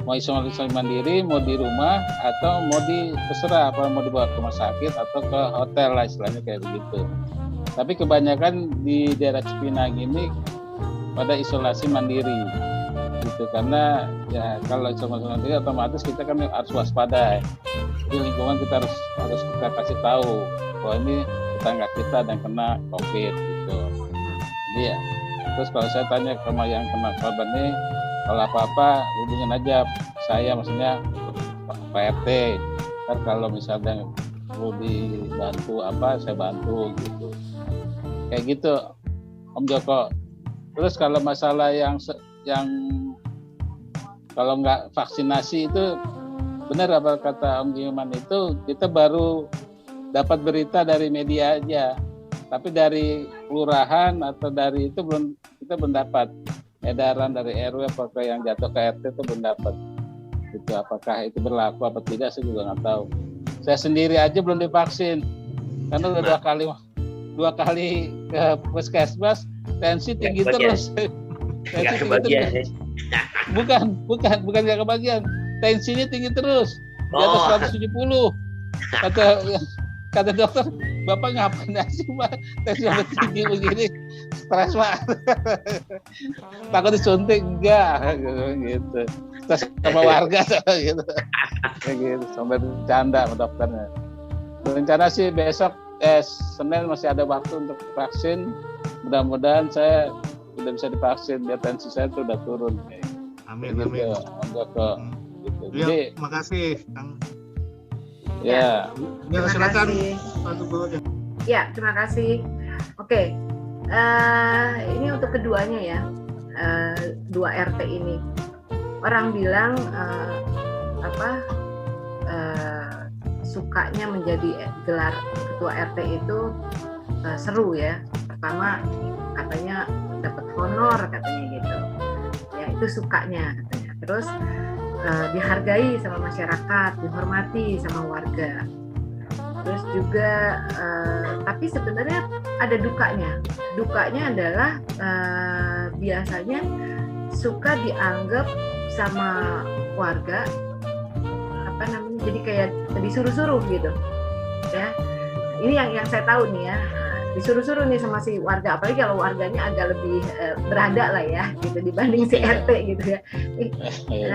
Mau isolasi mandiri, mau di rumah, atau mau terserah apa mau dibawa ke rumah sakit atau ke hotel lah istilahnya kayak begitu. Tapi kebanyakan di daerah Cipinang ini pada isolasi mandiri gitu, karena ya kalau isolasi mandiri otomatis kita kan harus waspada. Di lingkungan kita harus kita kasih tahu bahwa ini tetangga kita dan kena COVID gitu. Jadi ya, terus kalau saya tanya sama yang kena korban ini, kalau apa-apa hubungin aja saya, maksudnya Pak RT. Ntar kalau misalnya perlu dibantu apa, saya bantu gitu. Kayak gitu Om Joko. Terus kalau masalah yang kalau nggak vaksinasi itu benar apa kata Om Giman itu, kita baru dapat berita dari media aja. Tapi dari kelurahan atau dari itu kita belum dapat edaran dari RW apakah yang jatuh ke RT itu belum dapat. Itu apakah itu berlaku apa tidak saya juga nggak tahu. Saya sendiri aja belum divaksin karena udah dua kali ke puskesmas, tensi tinggi terus. Nggak kebagian. Bukan nggak kebagian. Tensinya tinggi terus di atas 170. Kata dokter, Bapak ngapain aja Pak? Tensinya tinggi begini, stres Pak. Takut disuntik enggak gitu. Terus sama warga gitu. Gitu sampai bercanda sama dokternya. Rencana sih besok Senin masih ada waktu untuk vaksin. Mudah-mudahan saya udah bisa divaksin biar tensi saya tuh udah turun. Amin. Gitu, Amin. Gitu. Ya, makasih Kang. Ya. Ya, silakan. Ya, terima kasih. Oke. Ini untuk keduanya ya. 2 RT ini. Orang bilang sukanya menjadi gelar ketua RT itu seru ya. Pertama katanya dapat honor katanya gitu. Ya, itu sukanya katanya. Terus dihargai sama masyarakat, dihormati sama warga. Terus juga tapi sebenarnya ada dukanya. Dukanya adalah biasanya suka dianggap sama warga jadi kayak disuruh-suruh gitu ya. Ini yang saya tahu nih ya, disuruh-suruh nih sama si warga, apalagi kalau warganya agak lebih berada lah ya gitu dibanding si RT gitu ya.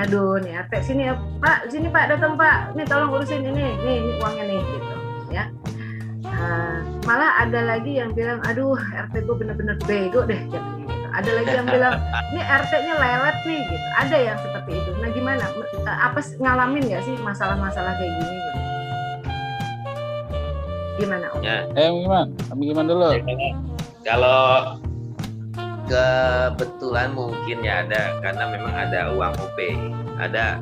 Aduh nih RT sini ya Pak, sini Pak, datang Pak, nih tolong urusin ini uangnya nih gitu ya. Malah ada lagi yang bilang aduh RT gue bener-bener bego deh katanya gitu. Ada lagi yang bilang ini RT-nya lelet nih gitu. Ada yang seperti itu. Nah gimana? Apa ngalamin nggak sih masalah-masalah kayak gini gitu? Gimana Om? Ya. Gimana dulu? Kalau kebetulan mungkin ya ada, karena memang ada uang OP, ada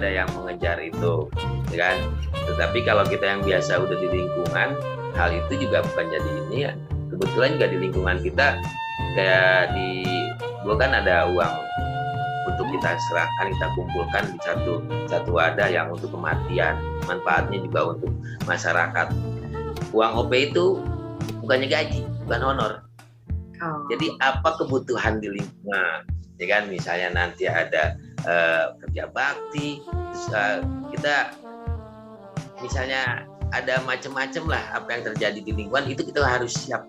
yang mengejar itu, ya kan? Tetapi kalau kita yang biasa udah di lingkungan, hal itu juga bukan jadi ini ya. Kebetulan juga di lingkungan kita kayak gua kan ada uang untuk kita serahkan, kita kumpulkan di satu wadah yang untuk kematian, manfaatnya juga untuk masyarakat. Uang OP itu bukannya gaji, bukan honor. Jadi apa kebutuhan di lingkungan, ya kan? Misalnya nanti ada kerja bakti, terus kita misalnya ada macam-macam lah apa yang terjadi di lingkungan, itu kita harus siap,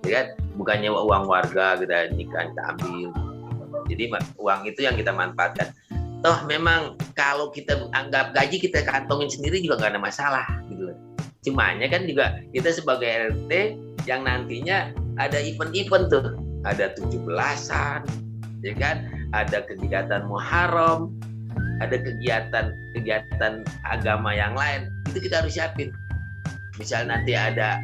ya kan? Bukannya uang warga kita ambil. Jadi uang itu yang kita manfaatkan. Toh memang kalau kita anggap gaji kita kantongin sendiri juga nggak ada masalah gitu loh. Cumanya kan juga kita sebagai RT yang nantinya ada event-event tuh, ada 17-an, ya kan? Ada kegiatan Muharram, ada kegiatan agama yang lain, itu kita harus siapin. Misal nanti ada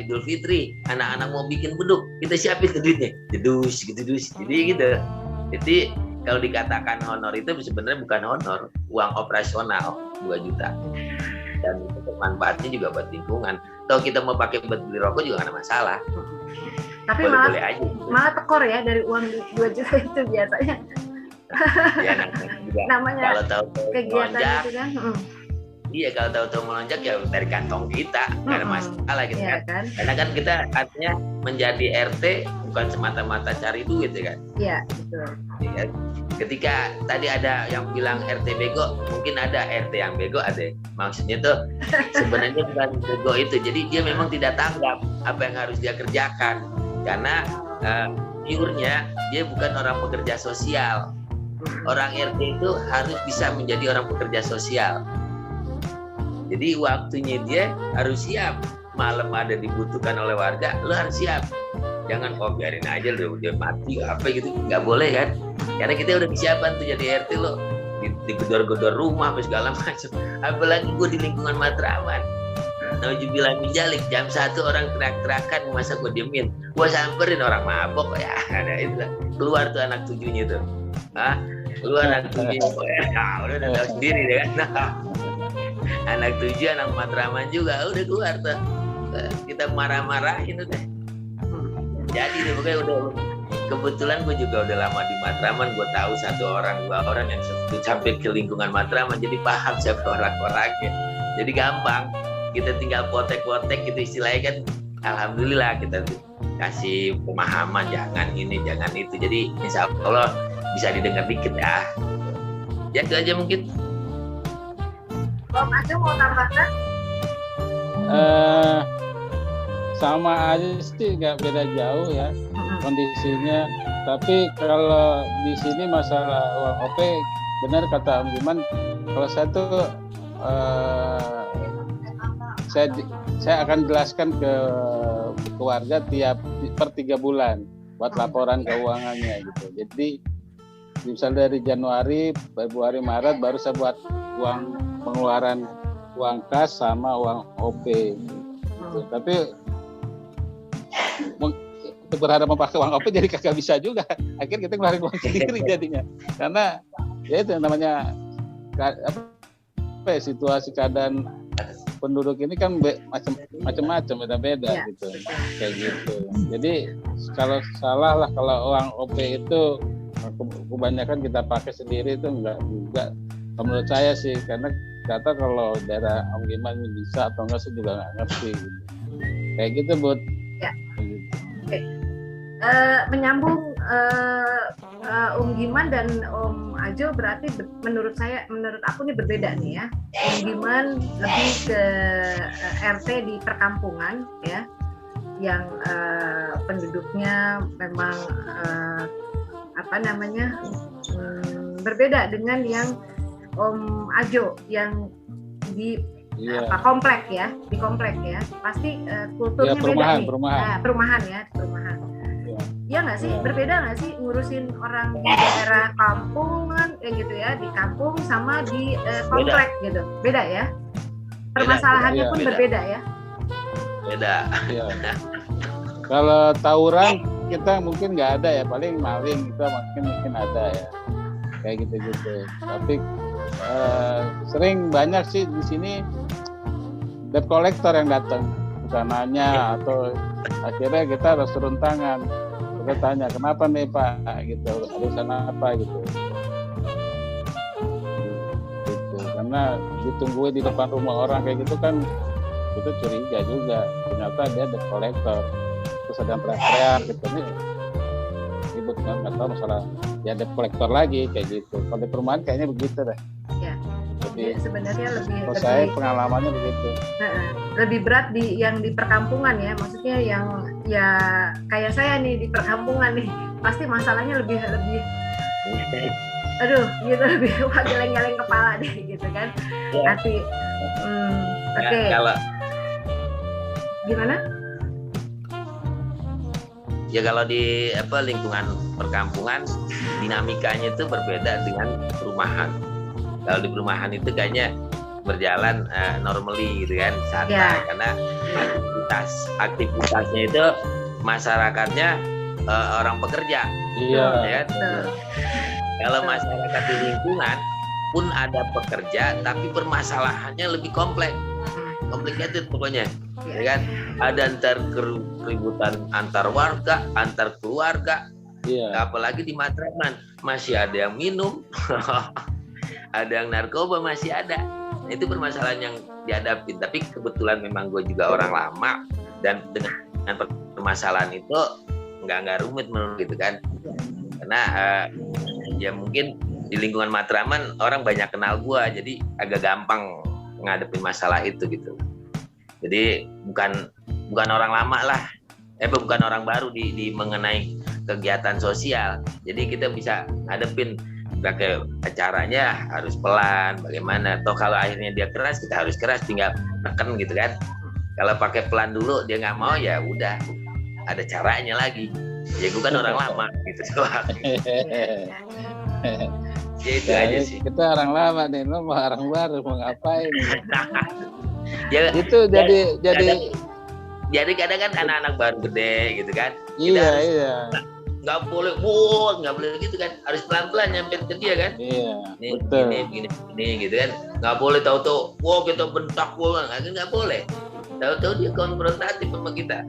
Idul Fitri, anak-anak mau bikin beduk, kita siapin ke duitnya, jedus. Jadi gitu. Jadi kalau dikatakan honor itu sebenarnya bukan honor, uang operasional 2 juta. Dan manfaatnya juga buat lingkungan. Kalau kita mau pakai buat beli rokok juga nggak ada masalah. Tapi boleh aja. Malah tekor ya dari uang 2 juta itu biasanya. Ya, namanya kalau tahu kegiatan melonjak, itu kan. Iya, kalau tahu-tahu melonjak ya dari kantong kita, nggak ada masalah gitu iya, kan. Karena kan kita artinya menjadi RT bukan semata-mata cari duit ya kan. Iya, betul. Ya, ketika tadi ada yang bilang RT bego, mungkin ada RT yang bego, ada. Maksudnya tuh sebenarnya bukan bego itu. Jadi dia memang tidak tanggap apa yang harus dia kerjakan. Karena pure-nya dia bukan orang pekerja sosial. Orang RT itu harus bisa menjadi orang pekerja sosial. Jadi waktunya dia harus siap. Malam ada dibutuhkan oleh warga, lo harus siap. Jangan biarin aja lo dia mati apa gitu, nggak boleh kan? Karena kita udah disiapkan tuh jadi RT lo, digedor-gedor rumah apa segala macam. Apalagi gue di lingkungan Matraman. Nauzubillah min dzalik, jam 1 orang teriak-teriakan, masa gue diemin? Gue samperin orang mabok ya, ada itu lah. Keluar tuh anak 7-nya tuh. Keluar anak 7-nya. Udah tahu sendiri deh kan. Anak 7, anak Matraman juga udah keluar tuh. Kita marah-marahin udah. Jadi deh, pokoknya udah. Kebetulan gue juga udah lama di Matraman, gue tahu 1 orang 2 orang yang sampai ke lingkungan Matraman, jadi paham siapa orang-orangnya. Jadi gampang. Kita tinggal potek-potek gitu istilahnya kan. Alhamdulillah kita kasih pemahaman, jangan ini, jangan itu. Jadi insya Allah bisa didengar dikit ya. Ya itu aja mungkin. Om Aceh mau tambahkan? Sama aja sih, nggak beda jauh ya kondisinya. Tapi kalau di sini masalah uang OP, benar kata Om Giman. Kalau saya tuh saya akan jelaskan ke keluarga per 3 bulan buat laporan keuangannya gitu. Jadi misalnya dari Januari, Februari, Maret baru saya buat uang pengeluaran uang kas sama uang OP gitu. Tapi berharap memakai uang OP jadi kagak bisa juga. Akhirnya kita ngeluarin uang sendiri jadinya. Karena ya itu yang namanya situasi keadaan penduduk ini kan macam-macam, beda-beda ya, gitu. Kayak gitu. Jadi kalau salah lah kalau uang OP itu kebanyakan kita pakai sendiri itu enggak juga menurut saya sih, karena kata kalau daerah Om Giman bisa atau enggak saya juga nggak ngerti gitu. Kayak gitu Bud. Ya. Gitu. Oke. Menyambung Om Giman dan Om Ajo berarti menurut aku nih berbeda nih ya. Om Giman lebih ke RT di perkampungan ya, yang penduduknya memang berbeda dengan yang Om Ajo yang di komplek ya, pasti kulturnya beda nih. Perumahan. Ya nggak sih, berbeda nggak sih ngurusin orang di daerah kampungan gitu ya, di kampung sama di komplek gitu, beda ya, permasalahannya pun berbeda ya. Beda. Ya. Kalau tawuran kita mungkin nggak ada ya, paling maling kita mungkin ada ya, kayak gitu. Tapi sering banyak sih di sini debt collector yang datang, bukan nanya atau akhirnya kita harus turun tangan. Kita tanya kenapa nih Pak, gitu, urusan apa gitu. Karena ditungguin di depan rumah orang kayak gitu kan, itu curiga juga. Ternyata dia debt collector. Terus ada yang teriak-teriak gitu nih, ribut kan, nggak tahu masalah dia debt collector lagi kayak gitu. Kalau di perumahan kayaknya begitu deh. Ya. Jadi sebenarnya lebih saya pengalamannya begitu. Lebih berat yang di perkampungan ya, maksudnya yang ya kayak saya nih di perkampungan nih, pasti masalahnya lebih lebih geleng-geleng kepala deh gitu kan. Nanti oke. Kalau gimana? Ya kalau di lingkungan perkampungan dinamikanya itu berbeda dengan perumahan. Kalau di perumahan itu kayaknya berjalan normally gitu kan, santai karena aktivitasnya itu masyarakatnya orang pekerja. Iya. Ya kan? Kalau masyarakat di lingkungan pun ada pekerja, tapi permasalahannya lebih complicated pokoknya. Ya kan? Ada keributan antar warga, antar keluarga. Iya. Apalagi di Matraman masih ada yang minum. Ada yang narkoba masih ada. Itu permasalahan yang dihadapi. Tapi kebetulan memang gue juga orang lama dan dengan permasalahan itu nggak rumit menurut gitu kan. Karena ya mungkin di lingkungan Matraman orang banyak kenal gue, jadi agak gampang ngadepin masalah itu gitu. Jadi bukan orang lama lah, bukan orang baru di mengenai kegiatan sosial. Jadi kita bisa ngadepin. Pakai caranya harus pelan, bagaimana? Atau kalau akhirnya dia keras, kita harus keras, tinggal tekan gitu kan. Kalau pakai pelan dulu dia nggak mau, ya udah, ada caranya lagi. Ya gue kan orang lama gitu doang. Ya itu aja sih. Kita orang lama nih, lo mau orang baru mau ngapain? Ya, itu jadi kadang kan anak-anak baru gede gitu kan. Iya. Nggak boleh gitu kan, harus pelan-pelan nyampe ke dia kan. Iya. Ini gitu kan, nggak boleh tahu-tahu kita bentak nggak boleh. Tahu-tahu dia konfrontatif sama kita.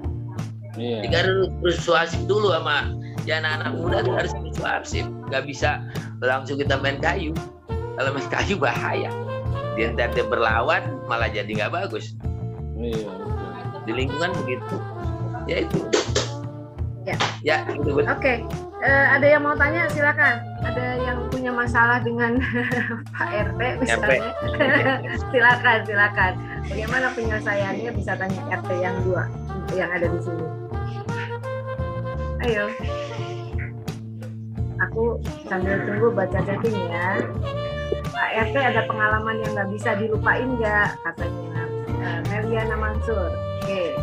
Iya. Jadi harus persuasif dulu sama anak-anak muda, tuh harus persuasif. Nggak bisa langsung kita main kayu. Kalau main kayu bahaya. Dia berlawan malah jadi nggak bagus. Iya. Di lingkungan begitu. Ya itu. Ya, gitu. Oke. Ada yang mau tanya, silakan. Ada yang punya masalah dengan Pak RT misalnya. Silakan. Bagaimana penyelesaiannya, bisa tanya RT yang 2 yang ada di sini. Ayo. Aku sambil tunggu baca chatting ya. Pak RT ada pengalaman yang nggak bisa dilupain nggak, katanya Meliana Mansur. Oke.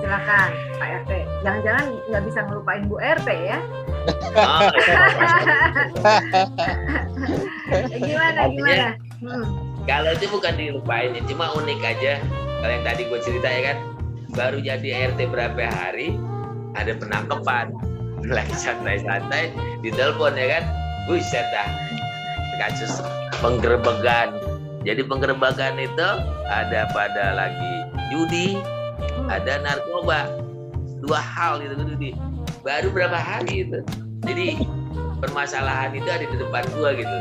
Silakan Pak RT. Jangan-jangan nggak bisa ngelupain Bu RT ya? Gimana? Kalau itu bukan dilupain, cuma unik aja. Kalau yang tadi gue cerita ya kan, baru jadi RT berapa hari, ada penangkapan, lagi santai-santai, ditelepon ya kan, buset dah, kasus penggerebekan. Jadi penggerebekan itu ada pada lagi judi, ada narkoba, 2 hal gitu di baru berapa hari itu. Jadi permasalahan itu ada di depan gua gitu,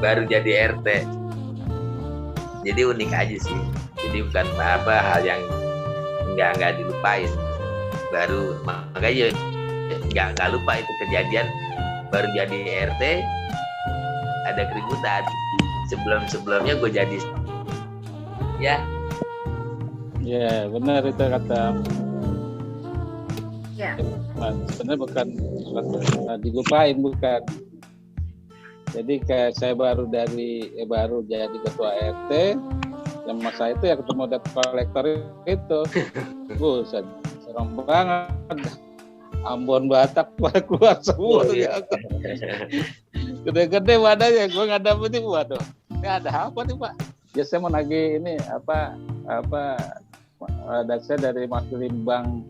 baru jadi RT. Jadi unik aja sih. Jadi bukan apa hal yang nggak dilupain. Baru makanya nggak lupa itu kejadian baru jadi RT ada keributan. Sebelumnya gue jadi ya. Ya benar itu kata. Ya. Sebenarnya bukan dilupain, bukan. Jadi kayak saya baru jadi ketua RT, yang masa itu ya ketemu debt collector itu, buset, serem banget. Ambon Batak keluar semua ya. Gede-gede wadahnya, gue nggak dapet nih, waduh. Ini ada apa nih Pak? Ya saya mau nagih ini apa saya dari Maskilim Bank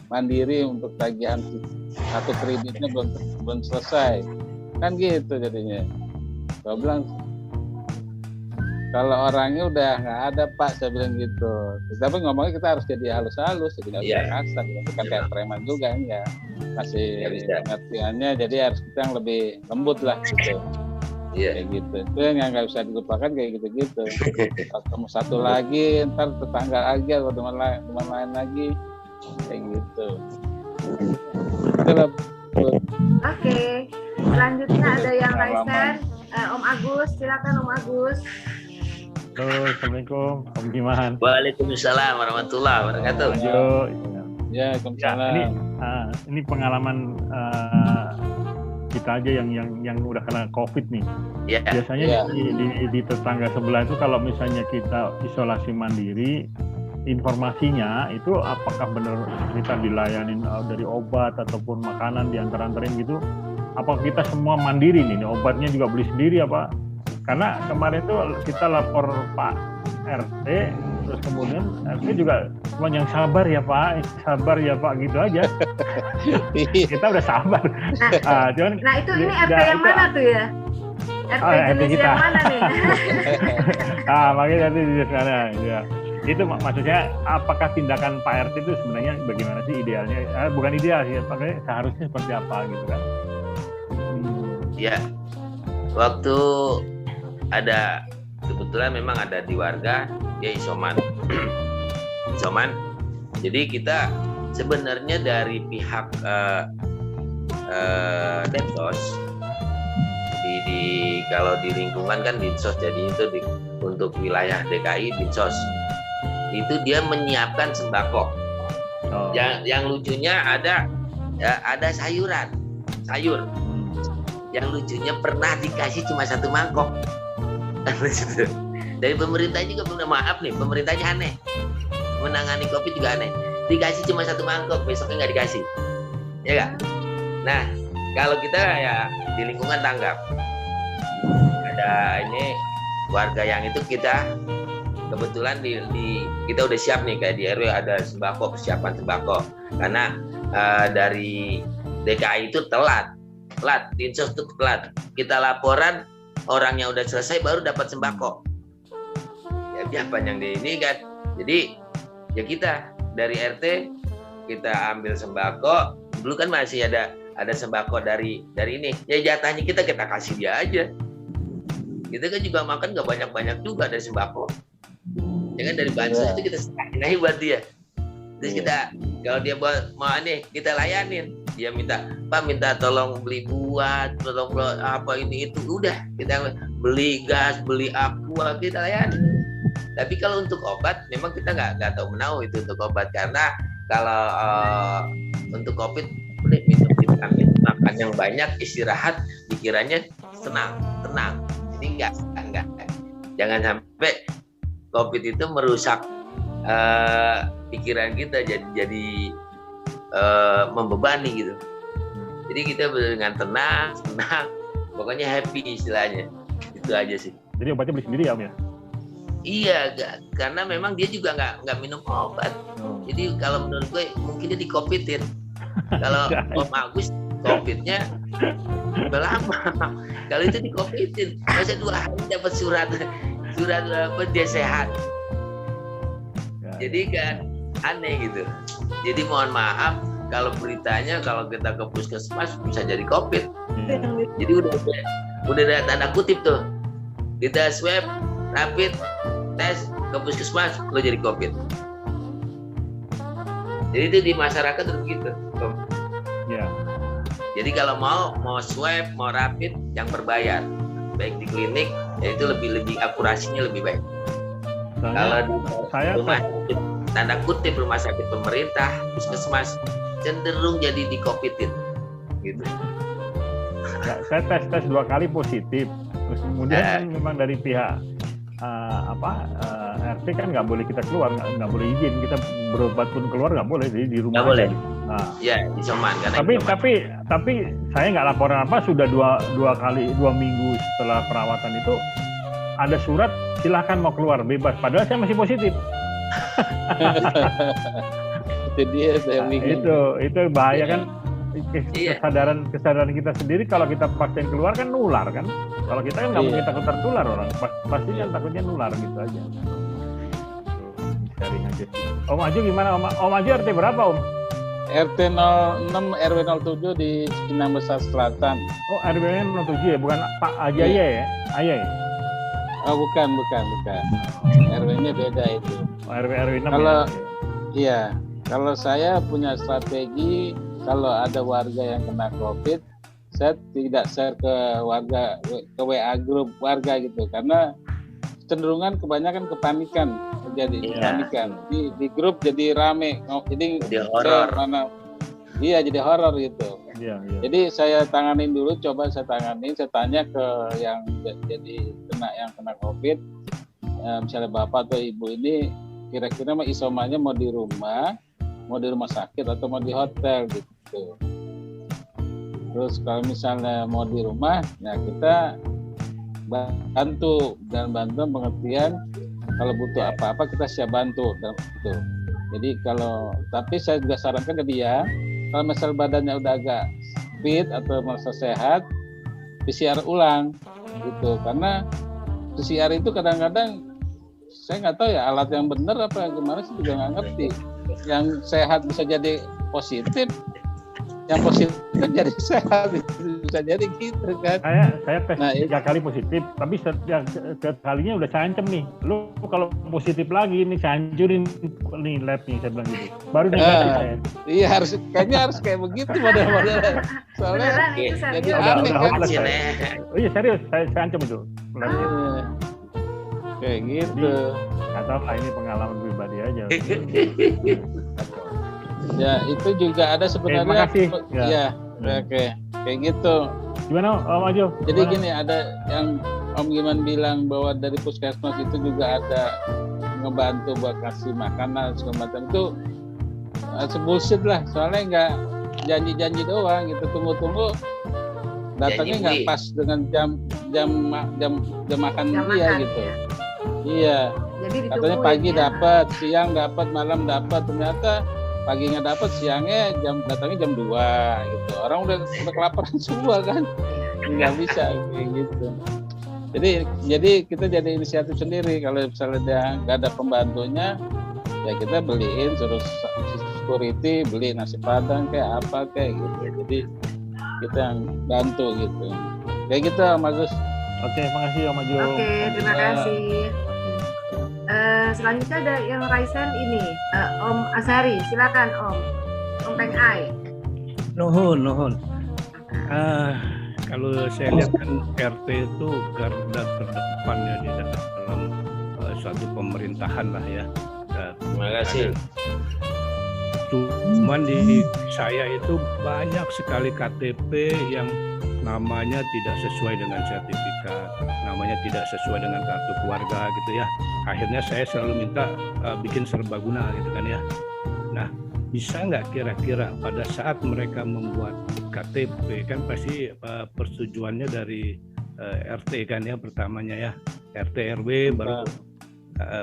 Mandiri untuk tagihan satu kreditnya belum selesai. Kan gitu jadinya. Saya bilang kalau orangnya udah nggak ada Pak, saya bilang gitu. Tapi ngomongnya kita harus jadi halus-halus, jadi nggak bisa kasar, bukan kayak preman juga enggak. Masih pengertiannya, jadi harus kita yang lebih lembut lah gitu. Kayak gitu. Itu yang nggak bisa dilupakan kayak gitu-gitu. Ketemu satu lagi, ntar tetangga lagi atau teman lain lagi, kayak gitu. Oke. Selanjutnya ada yang raise. Om Agus, silakan Om Agus. Halo, Assalamualaikum, Om Giman. Waalaikumsalam warahmatullahi wabarakatuh. Ya, Waalaikumsalam. Ini pengalaman kita aja yang udah kena COVID nih. Biasanya di tetangga sebelah itu kalau misalnya kita isolasi mandiri, informasinya itu apakah benar kita dilayanin dari obat ataupun makanan diantar-antarin gitu? Apa kita semua mandiri nih, obatnya juga beli sendiri apa? Karena kemarin tuh kita lapor Pak RT, terus kemudian RT juga cuma yang sabar ya Pak gitu aja. Kita udah sabar. Nah itu ini RT yang mana tuh ya? RT jenis yang mana nih? Makanya nanti di sana ya. Itu maksudnya apakah tindakan Pak RT itu sebenarnya bagaimana sih idealnya? Bukan ideal sih, makanya seharusnya seperti apa gitu kan? Ya, waktu kebetulan memang ada di warga dia isoman. Jadi kita sebenarnya dari pihak Dinsos kalau di lingkungan kan Dinsos, jadi itu untuk wilayah DKI Dinsos itu dia menyiapkan sembako. Yang lucunya ada sayur. Yang lucunya pernah dikasih cuma 1 mangkok. Dari pemerintah juga maaf nih, pemerintahnya aneh. Menangani COVID juga aneh. Dikasih cuma 1 mangkok, besoknya nggak dikasih. Ya nggak? Nah, kalau kita ya di lingkungan tanggap. Ada ini warga yang itu kita kebetulan kita udah siap nih, kayak di RW ada sembako, persiapan sembako. Karena dari DKI itu telat, Dinsos itu telat. Kita laporan orangnya udah selesai baru dapat sembako. Ya apa yang di ini kan. Jadi ya kita dari RT kita ambil sembako. Dulu kan masih ada sembako dari ini. Ya jatahnya kita kasih dia aja. Kita kan juga makan nggak banyak-banyak juga dari sembako. Jangan dari bansos itu kita serahin aja buat dia. Terus kita kalau dia mau aneh kita layanin. Dia minta tolong beli buat, tolong apa ini itu, udah kita beli gas, beli aqua, kita layani. Tapi kalau untuk obat memang kita nggak tahu menau itu untuk obat, karena kalau untuk COVID boleh minum vitamin, makan yang banyak, istirahat, pikirannya tenang. Jadi enggak. Jangan sampai COVID itu merusak pikiran kita jadi membebani gitu. Jadi kita dengan tenang, pokoknya happy istilahnya. Itu aja sih. Jadi obatnya beli sendiri ya Om ya? Iya, karena memang dia juga nggak minum obat. Jadi kalau menurut gue mungkin dia di-COVID-in. Kalau Om Agus COVID-nya udah lama. Kalau itu di-COVID-in, masa 2 hari dapat surat apa dia sehat. Jadi kan aneh gitu. Jadi mohon maaf kalau beritanya kalau kita ke puskesmas bisa jadi COVID. Jadi udah ada tanda kutip tuh. Kita swab rapid tes ke puskesmas lo jadi COVID. Jadi itu di masyarakat itu begitu. Ya. Jadi kalau mau swab, mau rapid yang berbayar, baik di klinik, ya itu lebih akurasinya lebih baik. Kalau di rumah sakit, tanda kutip rumah sakit pemerintah, puskesmas cenderung jadi di COVID-in, gitu. Ya, saya tes 2 kali positif. Terus kemudian kan memang dari pihak RT kan nggak boleh kita keluar, nggak boleh izin kita berobat pun keluar nggak boleh, jadi di rumah. Nggak boleh. Nah, ya isoman kan. Tapi saya nggak laporan apa, sudah dua minggu setelah perawatan itu ada surat silakan mau keluar bebas, padahal saya masih positif. Itu dia saya mikir. Itu bahaya kan. Kesadaran kita sendiri kalau kita paksain keluar kan nular kan. Kalau kita kan nggak mungkin takut tertular orang, pasti kan takutnya nular gitu aja. Sharing aja. Om Aju gimana? Om Aju RT berapa Om? RT 06 RW 07 di Cipinang Besar Selatan. Oh RW 07 ya, bukan Pak Ajaya ya? Ayah ya? Oh bukan. RW-nya beda itu. Oh, RW 6 kalau ya? Iya, kalau saya punya strategi. Kalau ada warga yang kena COVID, saya tidak share ke warga, ke WA grup warga gitu, karena cenderungan kebanyakan kepanikan, kepanikan di grup jadi rame, jadi horor. Jadi horor gitu. Iya. Jadi saya tanganin dulu, saya tanya ke yang kena COVID, misalnya bapak atau ibu ini kira-kira isomannya mau di rumah sakit atau mau di hotel gitu. Terus kalau misalnya mau di rumah, ya kita bantu pengertian kalau butuh apa-apa kita siap bantu dalam itu. Jadi tapi saya juga sarankan ke dia, kalau misal badannya udah agak fit atau merasa sehat, PCR ulang gitu, karena PCR itu kadang-kadang saya nggak tahu ya alat yang benar apa gimana sih, juga nggak ngerti. Yang sehat bisa jadi positif, yang positif jadi sehat, bisa jadi gitu kan. Saya tes 3 kali positif, tapi setiap kalinya udah saya ancam nih, lu kalau positif lagi nih saya hancurin nih lab nih, saya bilang gitu. Baru negatif saya. Iya kayaknya harus kayak begitu model-modelnya. Soalnya jadi aneh kan. Oh iya serius, saya ancam itu. Kayak gitu. Atau ini pengalaman pribadi aja. Ya itu juga ada sebenarnya. Ya. Oke. Kayak gitu. Gimana Om Ajo? Jadi gini, ada yang Om Giman bilang bahwa dari puskesmas itu juga ada ngebantu buat kasih makanan segala macam, itu bullshit lah. Soalnya nggak janji-janji doang gitu, tunggu-tunggu datangnya nggak pas dengan jam makan dia gitu. Ya. Iya. Jadi katanya pagi dapat, siang dapat, malam dapat, ternyata paginya dapat, siangnya datangnya jam 2 gitu. Orang udah kelaparan semua kan, nggak bisa kayak gitu. Jadi kita jadi inisiatif sendiri. Kalau misalnya dia nggak ada pembantunya, ya kita beliin, suruh security beli nasi padang kayak apa kayak gitu. Jadi kita yang bantu gitu. Kayak gitu Om Agus. Oke, makasih Om Ajo. Oke, terima kasih. Selanjutnya ada yang Raisen ini, Om Asari, silakan Om Peng Ai. Nuhun. Kalau saya lihat kan RT itu garda terdepannya di dalam suatu pemerintahan lah ya. Terima kasih. Cuman di saya itu banyak sekali KTP yang namanya tidak sesuai dengan sertifikat, namanya tidak sesuai dengan kartu keluarga gitu ya. Akhirnya saya selalu minta bikin serbaguna gitu kan ya. Nah, bisa nggak kira-kira pada saat mereka membuat KTP, kan pasti persetujuannya dari RT kan ya, pertamanya ya, RT RW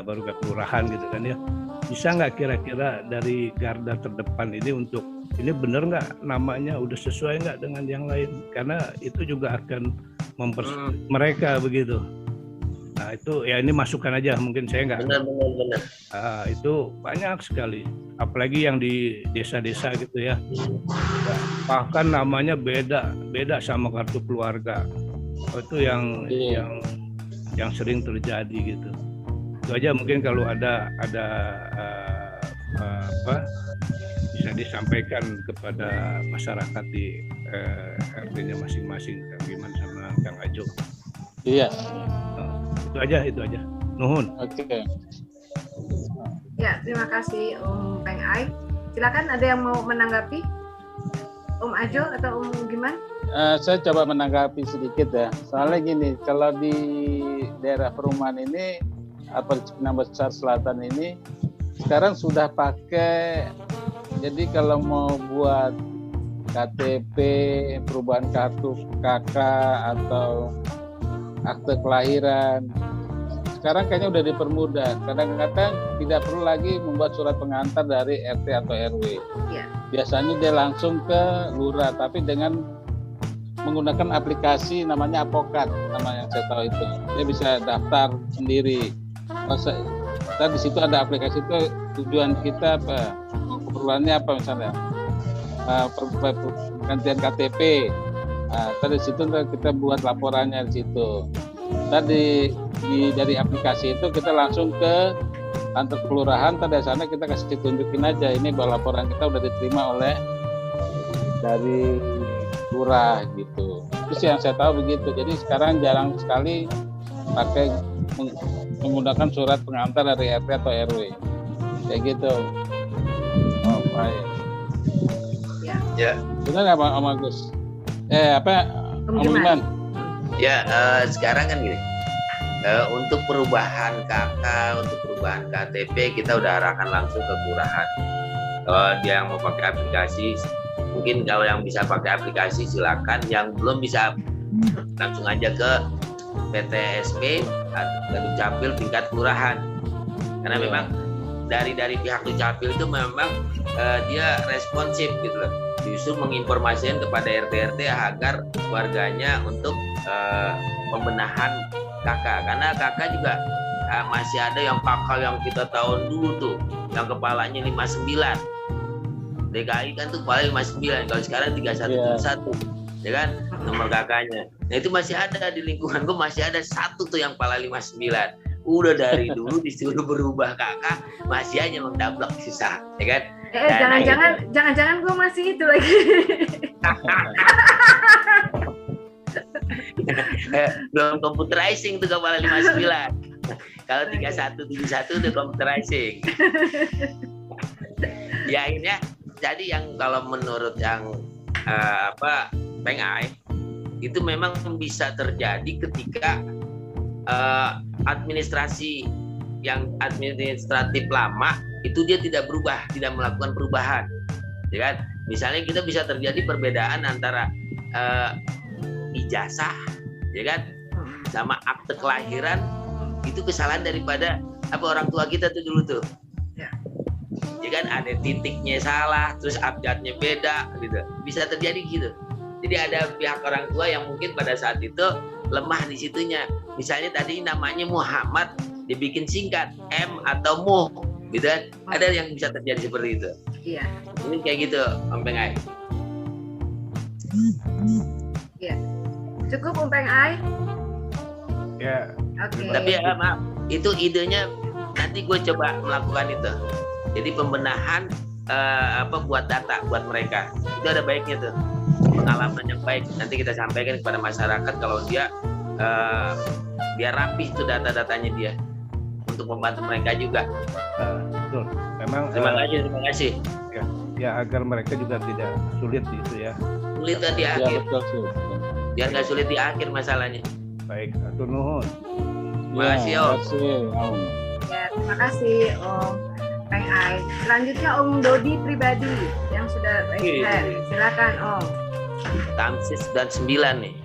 baru ke kelurahan gitu kan ya. Bisa nggak kira-kira dari garda terdepan ini untuk ini benar nggak namanya udah sesuai nggak dengan yang lain, karena itu juga akan mereka begitu. Nah itu ya, ini masukan aja, mungkin saya nggak. Benar. Itu banyak sekali, apalagi yang di desa-desa gitu ya. Bahkan namanya beda sama kartu keluarga. Itu yang sering terjadi gitu. itu aja mungkin kalau ada bisa disampaikan kepada masyarakat di RT-nya masing-masing, Kang Giman sama Kang Ajo. Iya. Itu aja. Nuhun. Oke. Ya, terima kasih Om Peng Ai. Silakan, ada yang mau menanggapi? Om Ajo atau Om Giman? Saya coba menanggapi sedikit ya. Soalnya gini, kalau di daerah perumahan ini, apa Cipinang Besar Selatan ini, sekarang sudah pakai, jadi kalau mau buat KTP, perubahan kartu KK atau akte kelahiran, sekarang kayaknya udah dipermudah. Kadang-kadang tidak perlu lagi membuat surat pengantar dari RT atau RW. Ya. Biasanya dia langsung ke lurah, tapi dengan menggunakan aplikasi namanya Apokat, nama yang saya tahu itu. Dia bisa daftar sendiri. Kita di situ ada aplikasi itu, tujuan kita apa, keperluannya apa misalnya, pergantian KTP. Tadi di situ kita buat laporannya di situ. Tadi dari aplikasi itu kita langsung ke kantor kelurahan. Tadi sana kita kasih tunjukin aja ini bahwa laporan kita udah diterima oleh dari lurah gitu. Terus yang saya tahu begitu. Jadi sekarang jarang sekali pakai menggunakan surat pengantar dari RT atau RW. Kayak gitu. Oh, baik. Ya. Benar nggak Om Agus? Om Giman? Ya, sekarang kan gini. Untuk perubahan KK, untuk perubahan KTP kita udah arahkan langsung ke kelurahan. Kalau dia yang mau pakai aplikasi, mungkin kalau yang bisa pakai aplikasi silakan, yang belum bisa langsung aja ke PTSP atau Dukcapil tingkat kelurahan. Karena memang dari pihak Dukcapil itu memang dia responsif gitu loh. Justru menginformasikan kepada RT-RT agar warganya untuk pembenahan KK. Karena KK juga masih ada yang KK yang kita tahun dulu tuh, yang kepalanya 59. DKI kan tuh kepala 59, kalau sekarang 3171, ya kan, nomor kakaknya. Nah itu masih ada di lingkungan gue, masih ada satu tuh yang kepala 59. Udah dari dulu disuruh berubah kakak, masih aja mendablak susah, ya kan? Jangan-jangan gue masih itu lagi. Belum computerizing tuh kepala 59. Kalau 3171 udah computerizing. Ya akhirnya jadi yang kalau menurut yang Peng Ai itu memang bisa terjadi ketika administrasi yang administratif lama itu dia tidak berubah, tidak melakukan perubahan, ya kan? Misalnya kita bisa terjadi perbedaan antara ijazah, ya kan, sama akte kelahiran, itu kesalahan daripada orang tua kita tuh dulu tuh. Ya kan, ada titiknya salah, terus abjadnya beda gitu. Bisa terjadi gitu. Jadi ada pihak orang tua yang mungkin pada saat itu lemah di situnya. Misalnya tadi namanya Muhammad dibikin singkat M atau Mu gitu kan. Ada yang bisa terjadi seperti itu. Iya. Ini kayak gitu, Om Peng Ai. Iya. Cukup Om Peng Ai? Ya. Oke. Tapi ya maaf, itu idenya nanti gue coba melakukan itu. Jadi pembenahan buat data buat mereka itu ada baiknya tuh, pengalaman yang baik nanti kita sampaikan kepada masyarakat kalau dia biar rapih tuh data-datanya dia untuk membantu mereka juga. Betul. Memang terima kasih. Ya agar mereka juga tidak sulit gitu ya. Sulit di akhir. Biar nggak sulit di akhir masalahnya. Baik, atur nuhun. Terima kasih Om. Ya, terima kasih Om Peng Ai. Selanjutnya Om Dodi pribadi yang sudah raise hand. Silakan Om. Tamsis dan 9 nih.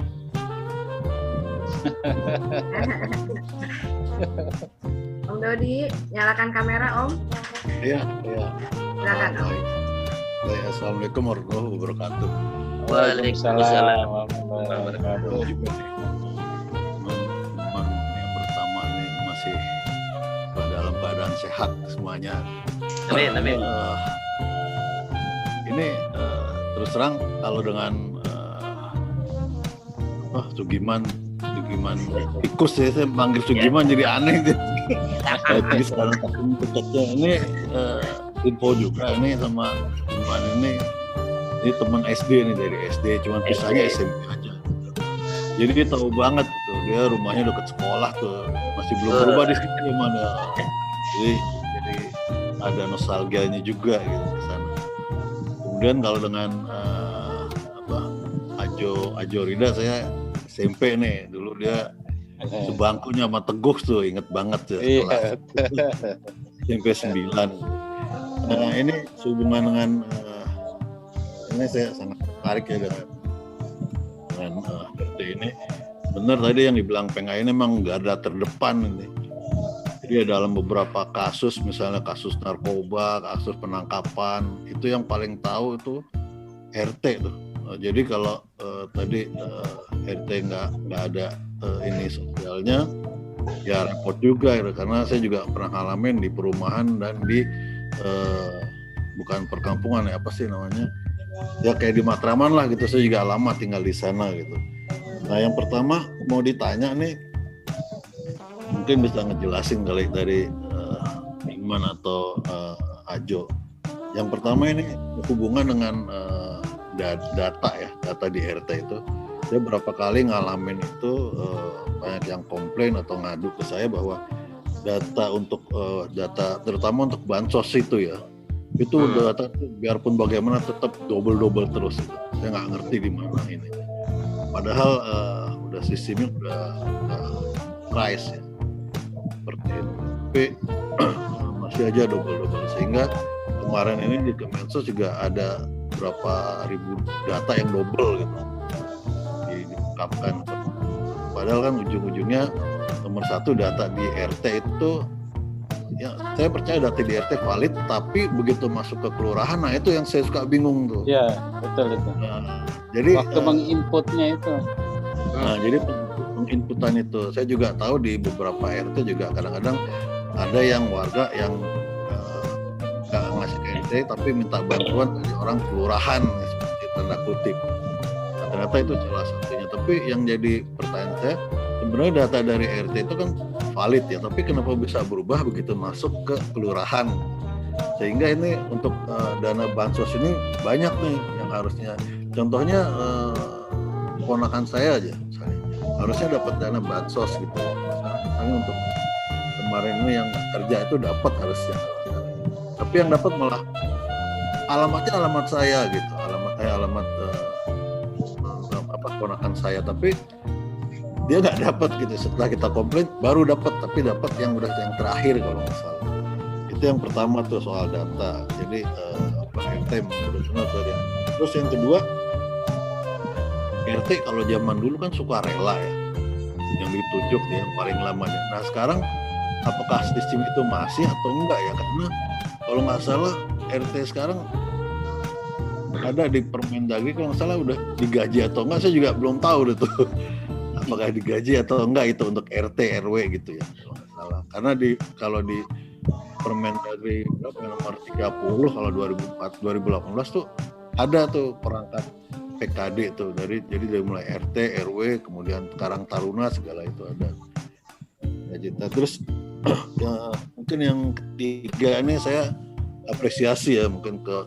Om Dodi, nyalakan kamera Om. Iya. Silakan Om. Baik, assalamualaikum warahmatullahi wabarakatuh. Waalaikumsalam. Teman yang pertama nih masih dalam keadaan sehat semuanya. Amin. Ini terus terang kalau dengan Sugiman tikus ya, saya panggil Sugiman jadi aneh. Jadi sekarang akun tiketnya ini info juga ini sama teman ini teman SD nih, dari SD, cuman pisahnya SMP aja. Jadi dia tahu banget tuh, dia rumahnya dekat sekolah tuh, masih belum berubah di situ mana. Jadi ada nostalgianya juga gitu di sana. Kemudian kalau dengan Ajo Rida, saya SMP nih, dulu dia sebangkunya sama Teguh tuh, inget banget tuh. SMP 9. Nah ini sehubungan dengan ini saya sangat tertarik ya dengan RT ini. Benar tadi yang dibilang Pengai ini memang garda terdepan ini. Jadi dalam beberapa kasus, misalnya kasus narkoba, kasus penangkapan, itu yang paling tahu itu RT tuh. Jadi kalau tadi RT nggak ada ini sosialnya, ya repot juga gitu. Karena saya juga pernah ngalamin di perumahan dan di bukan perkampungan ya, apa sih namanya? Ya kayak di Matraman lah gitu, saya juga lama tinggal di sana gitu. Nah yang pertama mau ditanya nih, mungkin bisa ngejelasin kali dari Iman atau Ajo. Yang pertama ini hubungan dengan data ya, data di RT itu. Saya berapa kali ngalamin itu, banyak yang komplain atau ngadu ke saya bahwa data untuk data terutama untuk bansos itu ya, itu data biarpun bagaimana tetap double terus gitu. Saya nggak ngerti di mana ini. Padahal udah sistemnya udah price ya, seperti itu. Tapi masih aja double sehingga kemarin ini di Kemensos juga ada berapa ribu data yang double gitu diungkapkan. Padahal kan ujung-ujungnya nomor satu data di RT itu ya, saya percaya data di RT valid, tapi begitu masuk ke kelurahan, nah itu yang saya suka bingung tuh. Ya, betul itu. Jadi waktu menginputnya itu. Nah, jadi penginputan itu, saya juga tahu di beberapa RT juga kadang-kadang ada yang warga yang nggak ngasih ke RT, tapi minta bantuan dari orang kelurahan, seperti tanda kutip. Nah, ternyata itu salah satunya. Tapi yang jadi pertanyaan saya, sebenarnya data dari RT itu kan valid ya, tapi kenapa bisa berubah begitu masuk ke kelurahan? Sehingga ini untuk dana bansos ini banyak nih yang harusnya, contohnya ponakan saya aja misalnya, harusnya dapat dana bansos gitu. Misalnya untuk kemarin ini yang kerja itu dapat harusnya, tapi yang dapat malah alamatnya alamat saya gitu, alamat ponakan saya, tapi dia nggak dapat gitu. Setelah kita komplain baru dapat, tapi dapat yang udah yang terakhir kalau nggak salah. Itu yang pertama tuh soal data. Jadi RT benar-benar dari. Terus yang kedua, RT kalau zaman dulu kan sukarela ya, yang ditunjuk nih yang paling lama. Nah sekarang apakah sistem itu masih atau enggak ya? Karena kalau nggak salah RT sekarang ada di Permendagri kalau nggak salah udah digaji atau enggak, saya juga belum tahu deh tuh. Apakah digaji atau enggak itu untuk RT RW gitu ya, kalau nggak salah. Karena kalau di Permendagri nomor 30 kalau 2018 tuh ada tuh perangkat PKD tuh, jadi dari mulai RT RW kemudian Karang Taruna segala itu ada. Ya, terus ya, mungkin yang ketiga ini saya apresiasi ya mungkin ke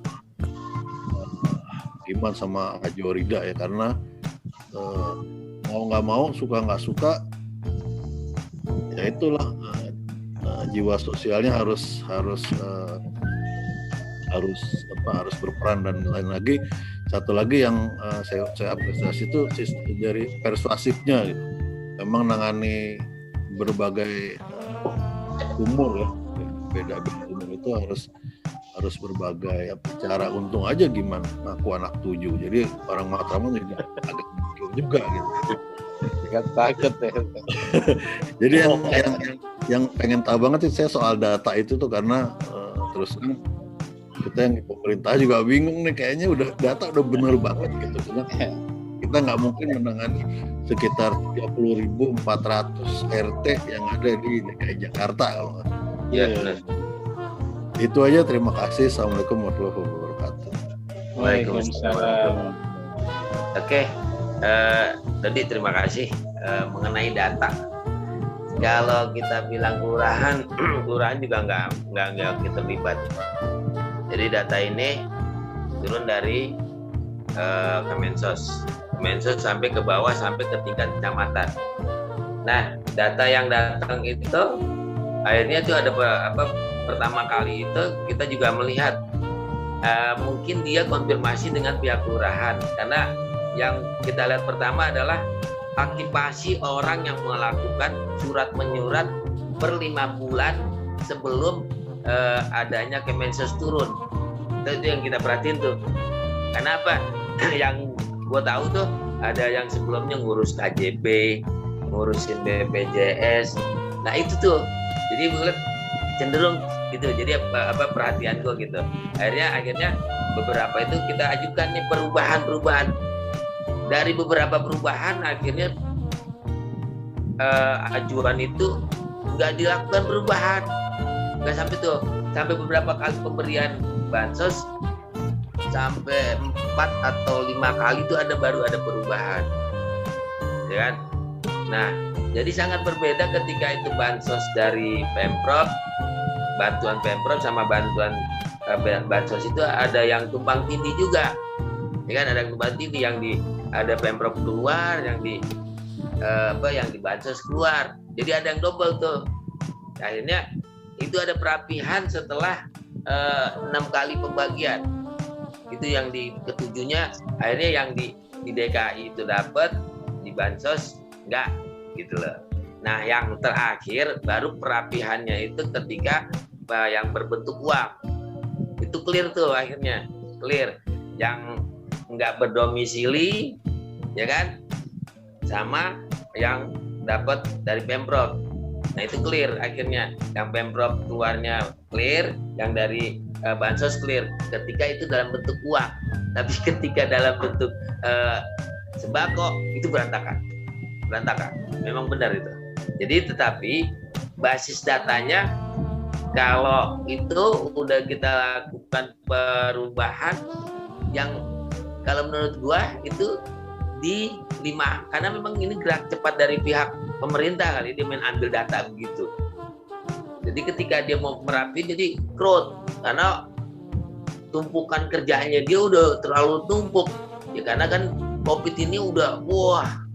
Iman sama Ajo Rida ya, karena mau nggak mau, suka nggak suka, ya itulah jiwa sosialnya harus berperan. Dan lain lagi, satu lagi yang saya apresiasi itu dari persuasifnya gitu. Memang nangani berbagai umur ya, beda umur itu harus berbagai cara. Untung aja gimana aku anak 7, jadi orang Matraman juga agak mikir juga gitu. Jangan takut ya. Jadi yang pengen tahu banget sih saya soal data itu tuh, karena terus kan kita yang di pemerintah juga bingung nih, kayaknya udah data udah bener banget gitu. Karena kita nggak mungkin menangani sekitar 30.400 RT yang ada di DKI Jakarta kalau nggak. Iya benar. Itu aja, terima kasih. Assalamualaikum warahmatullahi wabarakatuh. Waalaikumsalam. Oke, tadi terima kasih mengenai data. kalau kita bilang kelurahan, kelurahan juga nggak kita terlibat. Jadi data ini turun dari Kemensos sampai ke bawah sampai ke tingkat kecamatan. Nah, data yang datang itu akhirnya itu ada pertama kali itu kita juga melihat mungkin dia konfirmasi dengan pihak kelurahan, karena yang kita lihat pertama adalah aktivasi orang yang melakukan surat menyurat per 5 bulan sebelum adanya Kemensos turun. Itu yang kita perhatiin tuh. Kenapa? Yang gue tahu tuh ada yang sebelumnya ngurus KJP, ngurusin BPJS. Nah itu tuh. Jadi gue cenderung gitu. Jadi perhatian gue gitu. Akhirnya beberapa itu kita ajukan nih perubahan. Dari beberapa perubahan akhirnya ajuan itu nggak dilakukan perubahan, nggak sampai beberapa kali pemberian bansos sampai 4 atau 5 kali itu baru ada perubahan, ya kan? Nah, jadi sangat berbeda ketika itu bansos dari Pemprov, bantuan Pemprov sama bantuan bansos itu ada yang tumpang tindih juga, ya kan? Ada yang tumpang tindih, yang ada Pemprov keluar, yang di bansos keluar, jadi ada yang double tuh. Akhirnya itu ada perapihan setelah 6 kali pembagian. Itu yang di ketujuhnya akhirnya yang di DKI itu dapat, di bansos enggak gitu loh. Nah, yang terakhir baru perapihannya itu ketika yang berbentuk uang. Itu clear tuh akhirnya. Clear. Yang enggak berdomisili, ya kan? Sama yang dapat dari Pemprov. Nah, itu clear akhirnya. Yang Pemprov keluarnya clear, yang dari bansos clear ketika itu dalam bentuk uang. Tapi ketika dalam bentuk sembako itu berantakan. Memang benar itu. Jadi tetapi basis datanya kalau itu udah kita lakukan perubahan yang kalau menurut gua itu di 5, karena memang ini gerak cepat dari pihak pemerintah kali, dia main ambil data begitu. Jadi ketika dia mau merapi jadi crowd, karena tumpukan kerjaannya dia udah terlalu tumpuk ya, karena kan COVID ini udah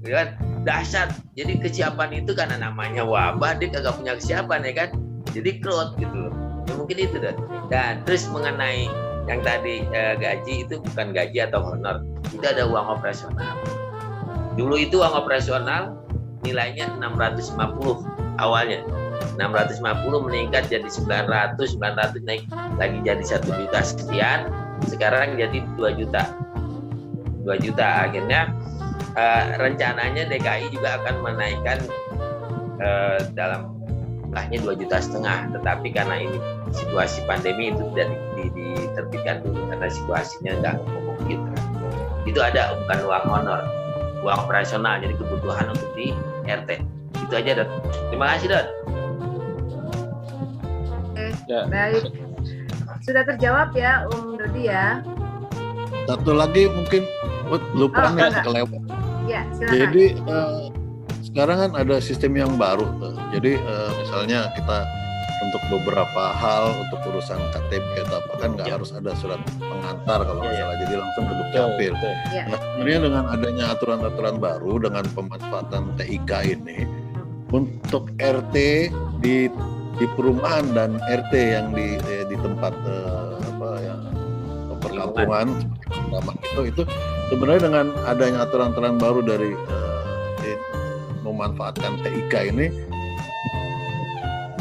ya kan dahsyat. Jadi kesiapan itu karena namanya wabah, dia kagak punya kesiapan ya kan, jadi crowd gitu. Ya mungkin itu dan terus mengenai yang tadi gaji, itu bukan gaji atau honor, itu ada uang operasional. Dulu itu uang operasional nilainya 650 awalnya. 650 meningkat jadi 900 naik lagi jadi 1 juta sekian, sekarang jadi 2 juta. Akhirnya rencananya DKI juga akan menaikkan dalam jumlahnya 2,5 juta, tetapi karena ini situasi pandemi itu tidak diterbitkan dulu karena situasinya nggak memungkinkan. Itu ada bukan uang honor, uang operasional, jadi kebutuhan untuk di RT. Itu aja, Dot. Terima kasih, Dot. Baik, sudah terjawab ya, Dodi ya. Satu lagi mungkin lupa nih kelewat. Ya, silakan. Jadi sekarang kan ada sistem yang baru tuh. Jadi misalnya kita untuk beberapa hal, untuk urusan KTP atau apa kan nggak harus ada surat pengantar kalau nggak salah, jadi langsung ke Dukcapil. Nah, sebenarnya dengan adanya aturan-aturan baru dengan pemanfaatan TIK ini untuk RT di perumahan dan RT yang di tempat perkampungan itu sebenarnya dengan adanya aturan-aturan baru dari memanfaatkan TIK ini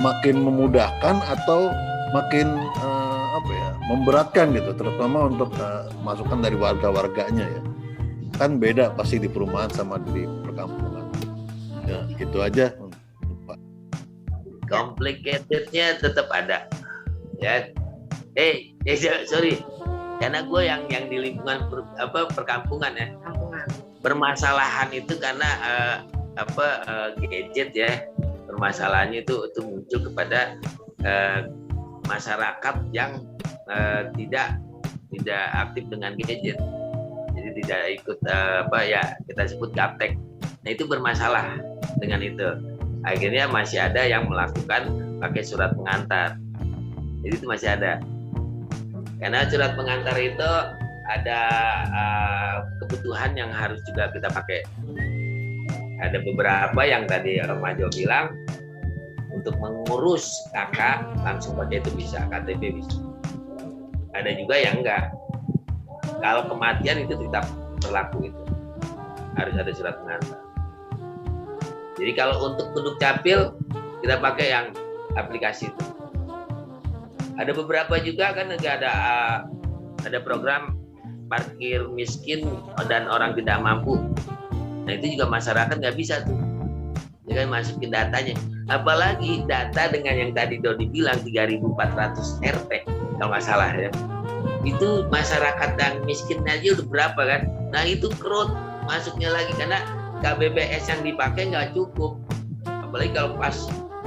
makin memudahkan atau makin memberatkan gitu, terutama untuk masukan dari warga-warganya ya. Kan beda pasti di perumahan sama di perkampungan. Ya, gitu aja. Complicatednya tetap ada ya. Sorry, karena gue yang di lingkungan perkampungan ya. Permasalahan itu karena gadget ya. Permasalahannya itu muncul kepada masyarakat yang tidak aktif dengan gadget, jadi tidak ikut kita sebut gaptek. Nah, itu bermasalah dengan itu. Akhirnya masih ada yang melakukan pakai surat pengantar. Jadi itu masih ada. Karena surat pengantar itu ada kebutuhan yang harus juga kita pakai. Ada beberapa yang tadi Om Majo bilang, untuk mengurus kakak langsung pakai itu bisa, KTP bisa. Ada juga yang enggak. Kalau kematian itu tetap berlaku itu. Harus ada surat pengantar. Jadi kalau untuk penduduk capil kita pakai yang aplikasi itu. Ada beberapa juga kan enggak ada program parkir miskin dan orang tidak mampu. Nah itu juga masyarakat nggak bisa tuh. Ya kan masukin datanya. Apalagi data dengan yang tadi Dodi bilang 3.400 RT kalau nggak salah ya. Itu masyarakat yang miskin aja udah berapa kan? Nah itu kerut masuknya lagi karena KBBS yang dipakai nggak cukup. Apalagi kalau pas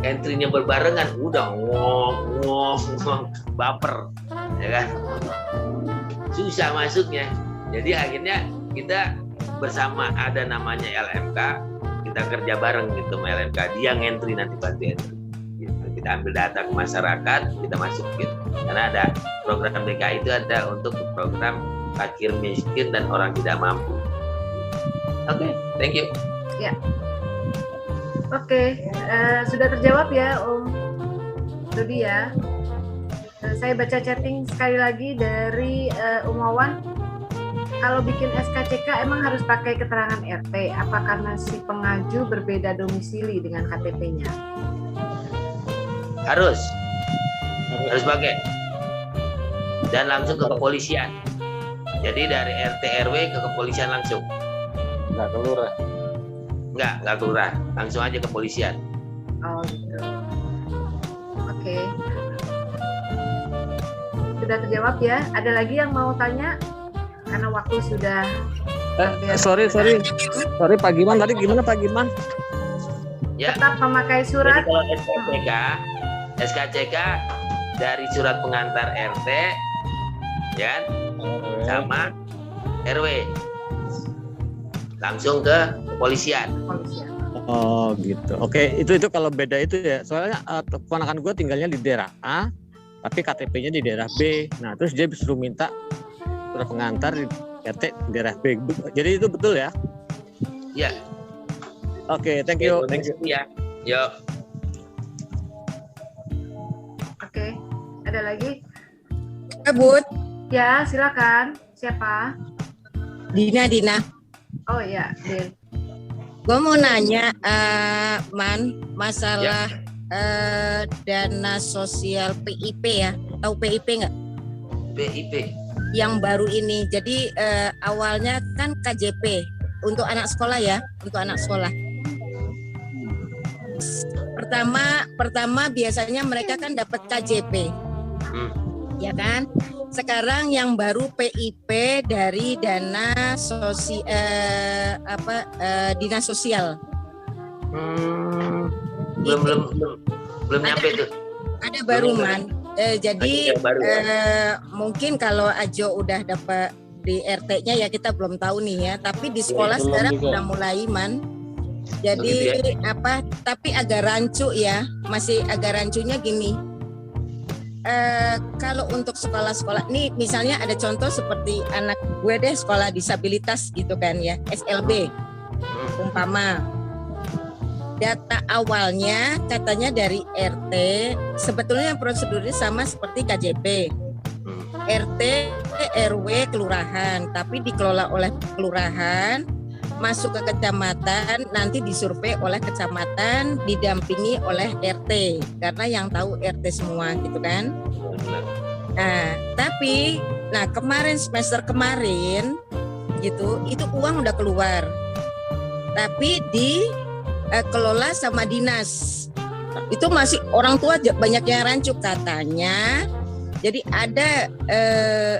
entry-nya berbarengan udah ngong baper ya kan. Susah masuknya. Jadi akhirnya kita bersama ada namanya LMK, kita kerja bareng gitu sama LMK, dia ngentri nanti bantu entry gitu. Kita ambil data ke masyarakat, kita masukin karena ada program DKI itu ada untuk program fakir miskin dan orang tidak mampu. Oke, thank you ya. Oke, sudah terjawab ya Om Dodi ya. Saya baca chatting sekali lagi dari Umawan. Kalau bikin SKCK emang harus pakai keterangan RT? Apa karena si pengaju berbeda domisili dengan KTP-nya? Harus pakai. Dan langsung ke kepolisian. Jadi dari RT RW ke kepolisian langsung. Nggak ke lurah. Nggak ke lurah. Langsung aja ke kepolisian. Oh gitu. Oke. Sudah terjawab ya. Ada lagi yang mau tanya? Karena waktu sudah sorry Pak Giman tadi gimana Pak Giman? Ya. Tetap memakai surat. Jadi kalau SKCK dari surat pengantar RT ya sama RW langsung ke kepolisian. Oh gitu. Oke, itu kalau beda itu ya. Soalnya keponakan gue tinggalnya di daerah A, tapi KTP-nya di daerah B. Nah, terus dia disuruh minta surat pengantar di RT daerah B. Jadi itu betul ya? Iya. Oke, thank you. Ya. Yuk. Oke, ada lagi? Bud. Ya, silakan. Siapa? Dina. Oh ya, Din. Gue mau nanya, Man, masalah dana sosial PIP ya. Tahu PIP nggak? PIP. Yang baru ini. Jadi awalnya kan KJP untuk anak sekolah ya, untuk anak sekolah. Pertama biasanya mereka kan dapat KJP. Ya kan? Sekarang yang baru PIP dari dana dinas sosial. Belum nyampe tuh. Ada baru Man. Jadi mungkin kalau Ajo udah dapat di RT-nya ya kita belum tahu nih ya. Tapi di sekolah sekarang udah mulai Man. Jadi tapi agak rancu ya. Masih agak rancunya gini. Kalau untuk sekolah-sekolah nih misalnya ada contoh seperti anak gue deh sekolah disabilitas gitu kan ya, SLB umpama. Data awalnya katanya dari RT, sebetulnya prosedurnya sama seperti KJP. RT, RW, kelurahan, tapi dikelola oleh kelurahan, masuk ke kecamatan, nanti disurvei oleh kecamatan, didampingi oleh RT, karena yang tahu RT semua gitu kan. Nah, tapi kemarin semester kemarin gitu, itu uang udah keluar, tapi dikelola sama dinas. Itu masih orang tua banyak yang rancu katanya. Jadi ada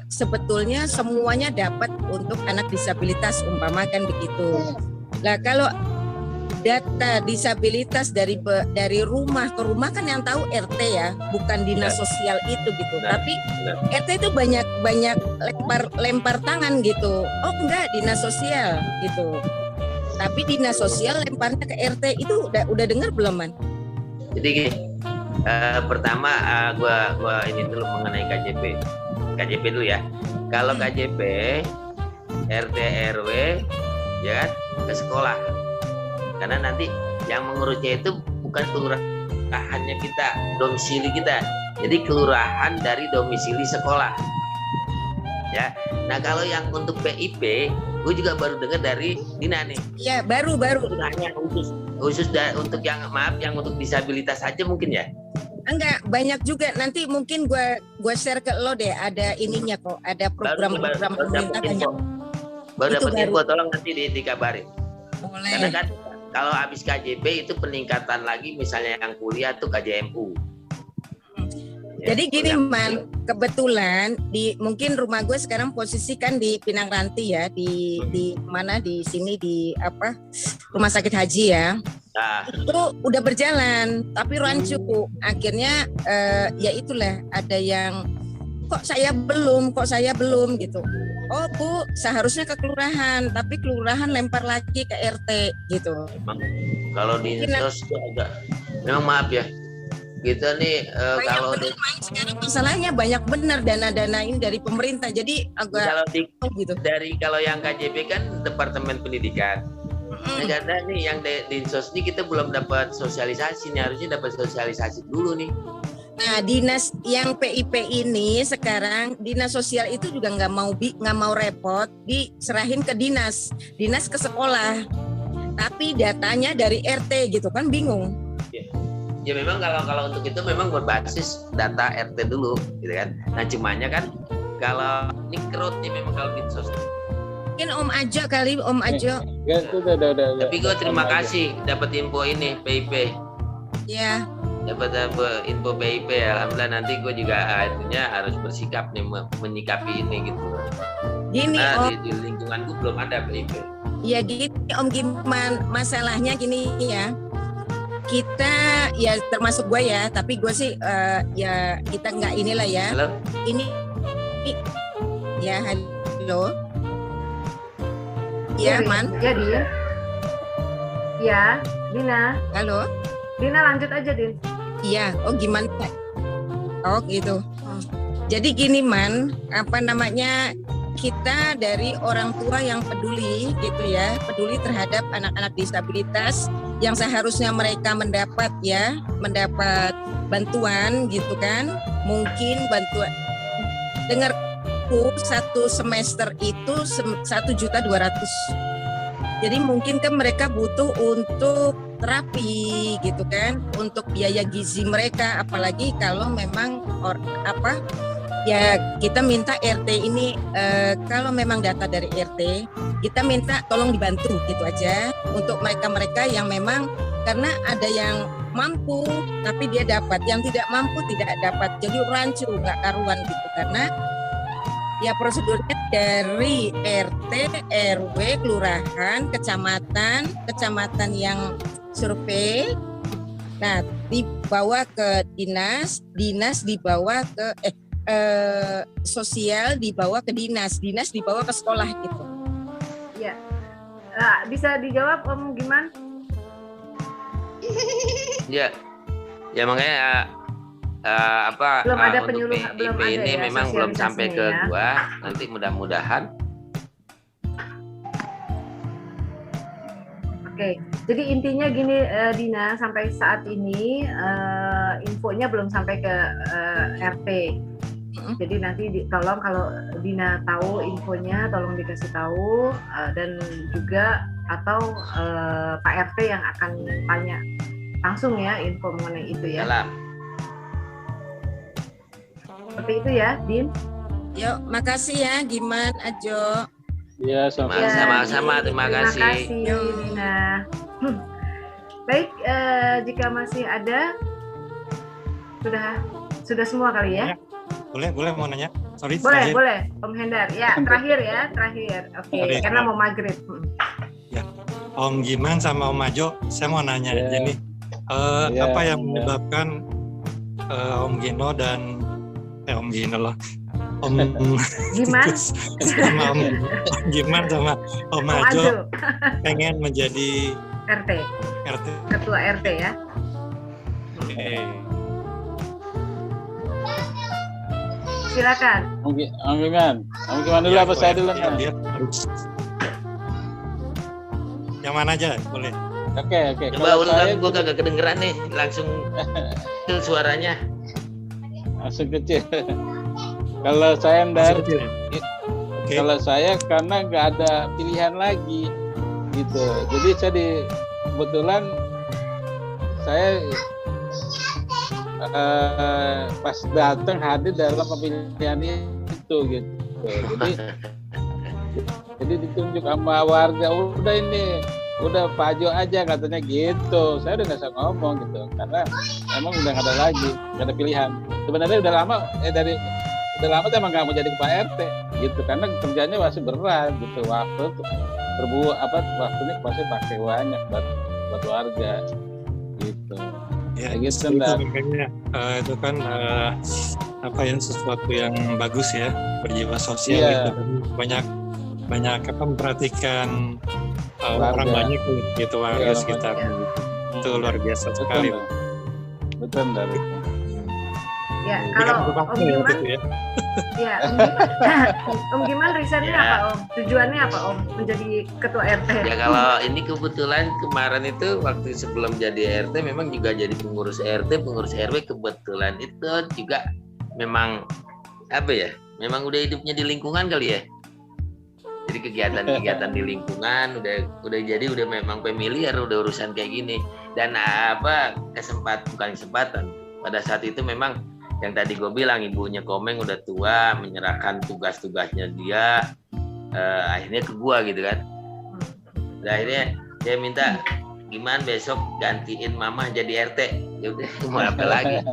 sebetulnya semuanya dapat untuk anak disabilitas umpama kan begitu. Nah kalau data disabilitas dari rumah ke rumah kan yang tahu RT ya, bukan dinas sosial itu gitu. Tapi RT itu banyak lempar tangan gitu. Oh enggak, dinas sosial gitu. Tapi dinas sosial lemparnya ke RT. Itu udah dengar belum, Man? Jadi gini, pertama gua ini dulu mengenai KJP dulu ya. Kalau KJP RT RW ya ke sekolah, karena nanti yang mengurusnya itu bukan kelurahannya kita, domisili kita, jadi kelurahan dari domisili sekolah ya. Nah kalau yang untuk PIP gue juga baru dengar dari Dina nih. Iya baru hanya khusus untuk yang yang untuk disabilitas saja mungkin ya. Enggak, banyak juga. Nanti mungkin gue share ke lo deh, ada ininya kok, ada program-program pemerintah banyak. Baru dapat info, tolong nanti dikabarin. Boleh. Karena kan kalau habis KJP itu peningkatan lagi, misalnya yang kuliah tuh KJMU. Jadi gini Man, kebetulan mungkin rumah gue sekarang posisi kan di Pinang Ranti ya, di mana di sini di rumah sakit haji ya. Nah. Itu udah berjalan tapi rancu. Akhirnya ya itulah, ada yang kok saya belum gitu. Oh Bu, seharusnya ke kelurahan, tapi kelurahan lempar lagi ke RT gitu. Kalau di sos itu agak, memang maaf ya, kita nih kalau sekarang masalahnya banyak benar dana-dana ini dari pemerintah, jadi agak kalau yang KJP kan Departemen Pendidikan. Nah, karena nih yang di sos ini kita belum dapat sosialisasi nih, harusnya dapat sosialisasi dulu nih. Nah, dinas yang PIP ini sekarang dinas sosial itu juga nggak mau repot, diserahin ke dinas ke sekolah. Tapi datanya dari RT gitu kan, bingung. Ya memang kalau untuk itu memang berbasis data RT dulu, gitu kan. Nah cumanya kan kalau ini kerut nih memang kalau di sosial. Mungkin Om Ajo kali, Om Ajo. Ya, itu udah. Tapi gue terima kasih dapat info ini PIP. Ya. Dapat info PIP, alhamdulillah. Nanti gue juga akhirnya harus bersikap nih menyikapi ini gitu. Gini Om, di lingkungan gue belum ada PIP. Ya gini Om Giman, masalahnya gini ya. Kita ya termasuk gue ya, tapi gue sih ya kita nggak inilah ya. Halo. Ini ya halo. Ya, Man. Ya, Din. Ya, Dina. Halo. Dina lanjut aja, Din. Iya, oh gimana? Oh gitu. Jadi gini, Man, kita dari orang tua yang peduli gitu ya, peduli terhadap anak-anak disabilitas yang seharusnya mereka mendapat bantuan gitu kan. Mungkin bantuan dengar satu semester itu 1.200.000. Jadi mungkin kan mereka butuh untuk terapi gitu kan, untuk biaya gizi mereka, apalagi kalau memang ya kita minta RT ini kalau memang data dari RT kita minta tolong dibantu gitu aja untuk mereka yang memang, karena ada yang mampu tapi dia dapat, yang tidak mampu tidak dapat, jadi rancu nggak karuan gitu. Karena ya prosedurnya dari RT, RW, kelurahan, kecamatan yang survei, nah dibawa ke dinas dibawa ke sosial, dibawa ke dinas dibawa ke sekolah gitu. Ya, bisa dijawab Om Giman? Ya makanya belum ada untuk PIP ini ya, memang belum sampai ke gua. Nanti mudah-mudahan. Oke, jadi intinya gini Dina, sampai saat ini infonya belum sampai ke RT. Jadi nanti tolong kalau Dina tahu infonya tolong dikasih tahu, dan juga atau Pak RT yang akan tanya langsung ya info mengenai itu ya. Seperti itu ya, Din. Yuk, makasih ya, Giman, Ajo. Iya, sama-sama. Terima kasih. Dina. Baik, jika masih ada, sudah semua kali ya? Boleh mau nanya? Sorry. Boleh, Om Hendar. Ya, terakhir. Oke, karena mau maghrib. Ya, Om Giman sama Om Ajo, saya mau nanya. Jadi, apa yang menyebabkan Om Om Giman sama Om Giman sama Om Ajo pengen menjadi RT. Ketua RT ya. Silakan. Om Giman dulu apa saya dulu? Dia harus. Yang mana aja boleh. Oke. Coba ulang, gue kagak kedengeran nih, langsung kecil suaranya. Langsung kecil. Kalau saya kalau saya karena nggak ada pilihan lagi, gitu. Jadi kebetulan saya pas datang hadir dalam pemilihan itu, gitu. Jadi ditunjuk sama warga, udah Pak Jo aja katanya gitu. Saya udah nggak bisa ngomong gitu karena emang udah nggak ada lagi, nggak ada pilihan. Sebenarnya udah lama tuh emang nggak mau jadi Pak RT gitu karena kerjanya masih berat gitu, waktunya pasti pakai banyak buat warga gitu. Ya gitu itu makanya itu kan sesuatu yang bagus ya, berjiwa sosial gitu kan, banyak memperhatikan orang banyak gitu warga sekitar. Itu luar biasa sekali. Betul. Ya, kalau Om Giman, Om Giman risetnya apa Om? Tujuannya apa Om menjadi ketua RT? Ya kalau ini kebetulan kemarin itu waktu sebelum jadi RT memang juga jadi pengurus RT, pengurus RW, kebetulan itu juga memang memang udah hidupnya di lingkungan kali ya. Jadi kegiatan di lingkungan udah memang familiar, udah urusan kayak gini. Dan bukan kesempatan. Pada saat itu memang yang tadi gue bilang, ibunya Komeng udah tua, menyerahkan tugas-tugasnya dia akhirnya ke gue gitu kan. Dan akhirnya dia minta, gimana besok gantiin mama jadi RT. Ya udah, mau apa lagi?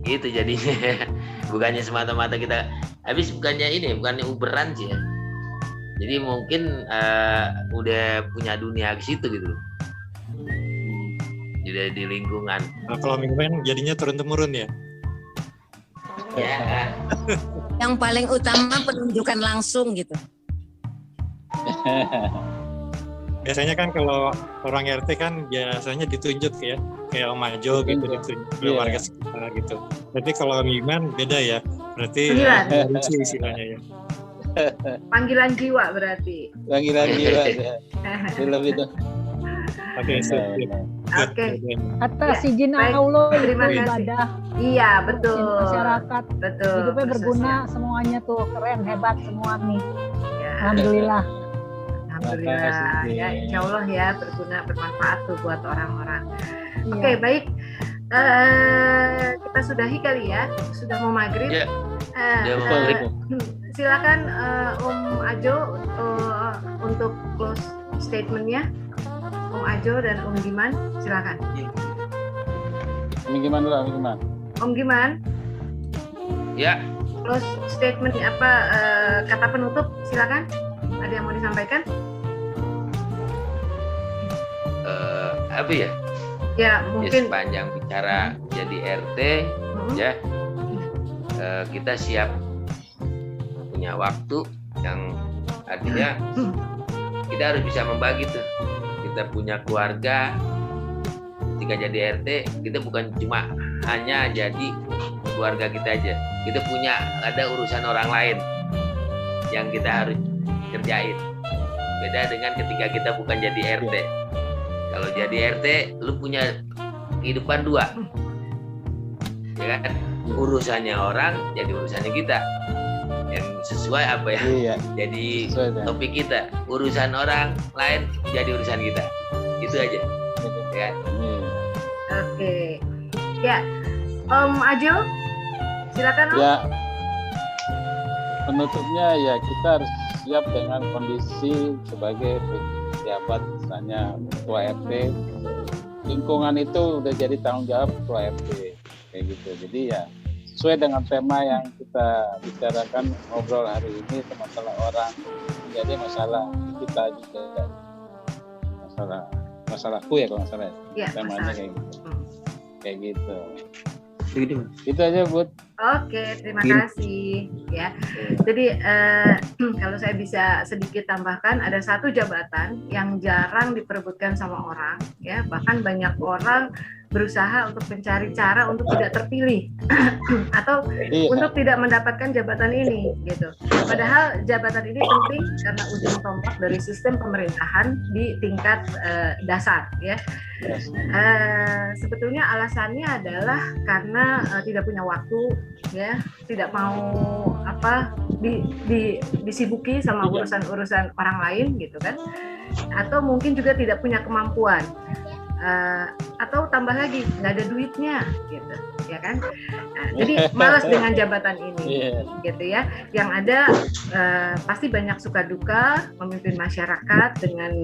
Gitu jadinya. Bukannya semata-mata kita bukannya uberan sih ya. Jadi mungkin udah punya dunia ke situ gitu. Di lingkungan. Kalau mingguan jadinya turun-temurun ya. Ya. Yang paling utama penunjukan langsung gitu. Biasanya kan kalau orang RT kan biasanya ditunjuk ya, kayak Om Ajo gitu ditunjuk oleh warga sekitar gitu. Berarti kalau mingguan beda ya. Berarti lucu istilahnya ya. Panggilan jiwa berarti. Panggilan jiwa. Film itu. Oke. Atas izin Allah beribadah. Iya, betul. Masyarakat. Betul. Hidupnya berguna semuanya tuh, keren, hebat semua nih. Ya. Alhamdulillah. Ya, insya Allah ya bermanfaat tuh buat orang-orang. Oke, baik. Kita sudahi kali ya, sudah mau maghrib. Ya. Silakan Om Ajo untuk close statementnya. Om Ajo dan Om Giman, silakan. Om Giman dulu, Om Giman. Ya. Close statement kata penutup, silakan. Ada yang mau disampaikan? Ya, mungkin sepanjang bicara jadi RT, ya kita siap punya waktu yang artinya kita harus bisa membagi tuh. Kita punya keluarga, ketika jadi RT kita bukan cuma hanya jadi keluarga kita aja, kita ada urusan orang lain yang kita harus kerjain. Beda dengan ketika kita bukan jadi RT. Kalau jadi RT lu punya kehidupan dua, ya kan? Urusannya orang jadi urusannya kita, yang sesuai apa ya jadi topik kita. Urusan orang lain jadi urusan kita, itu aja ya. Oke. Ya, Om Ajo silakan Om. Ya, penutupnya ya kita harus siap dengan kondisi sebagai pejabat, misalnya ketua RT. Lingkungan itu udah jadi tanggung jawab ketua RT kayak gitu. Jadi ya sesuai dengan tema yang kita bicarakan ngobrol hari ini, masalah orang menjadi masalah kita juga, masalahku ya kalau nggak salah temanya kayak gitu. Kayak gitu. Itu aja buat Oke, terima kasih ya. Jadi kalau saya bisa sedikit tambahkan, ada satu jabatan yang jarang diperebutkan sama orang, ya. Bahkan banyak orang berusaha untuk mencari cara untuk tidak terpilih atau untuk tidak mendapatkan jabatan ini, gitu. Padahal jabatan ini penting karena ujung tombak dari sistem pemerintahan di tingkat dasar, ya. Sebetulnya alasannya adalah karena tidak punya waktu, ya, tidak mau disibuki sama urusan-urusan orang lain, gitu kan, atau mungkin juga tidak punya kemampuan, atau tambah lagi nggak ada duitnya, gitu, ya kan. Nah, jadi malas dengan jabatan ini, gitu ya. Yang ada pasti banyak suka duka memimpin masyarakat dengan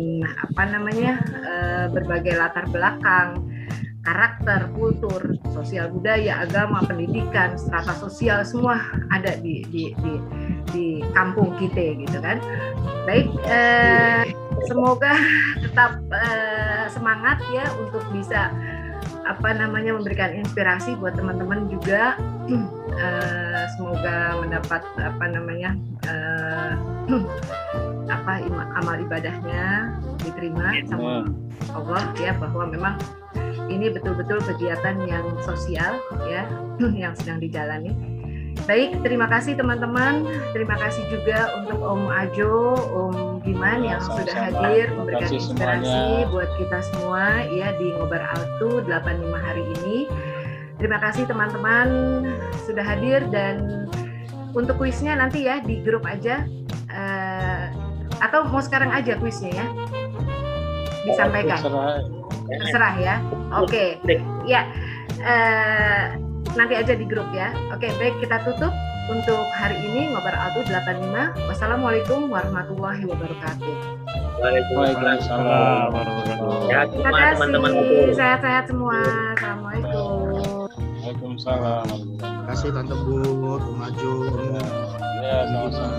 berbagai latar belakang, karakter, kultur, sosial budaya, agama, pendidikan, strata sosial, semua ada di kampung kita, gitu kan. Baik, semoga tetap semangat ya untuk bisa memberikan inspirasi buat teman-teman juga. Semoga mendapat amal ibadahnya diterima sama Allah, ya, bahwa memang ini betul-betul kegiatan yang sosial, ya, yang sedang dijalani. Baik, terima kasih teman-teman. Terima kasih juga untuk Om Ajo, Om Giman yang sudah hadir memberikan inspirasi buat kita semua, ya, di Ngobar Altu 85 hari ini. Terima kasih teman-teman sudah hadir, dan untuk kuisnya nanti ya di grup aja, atau mau sekarang aja kuisnya ya disampaikan. Terserah ya. Oke. Ya. Nanti aja di grup ya. Oke, baik, kita tutup untuk hari ini Ngobar Altu 85. Wassalamualaikum warahmatullahi wabarakatuh. Waalaikumsalam warahmatullahi wabarakatuh. Terima kasih. Sehat-sehat semua. Assalamualaikum. Waalaikumsalam. Terima kasih Tante Bu, Om Ajo. Ya, sama-sama.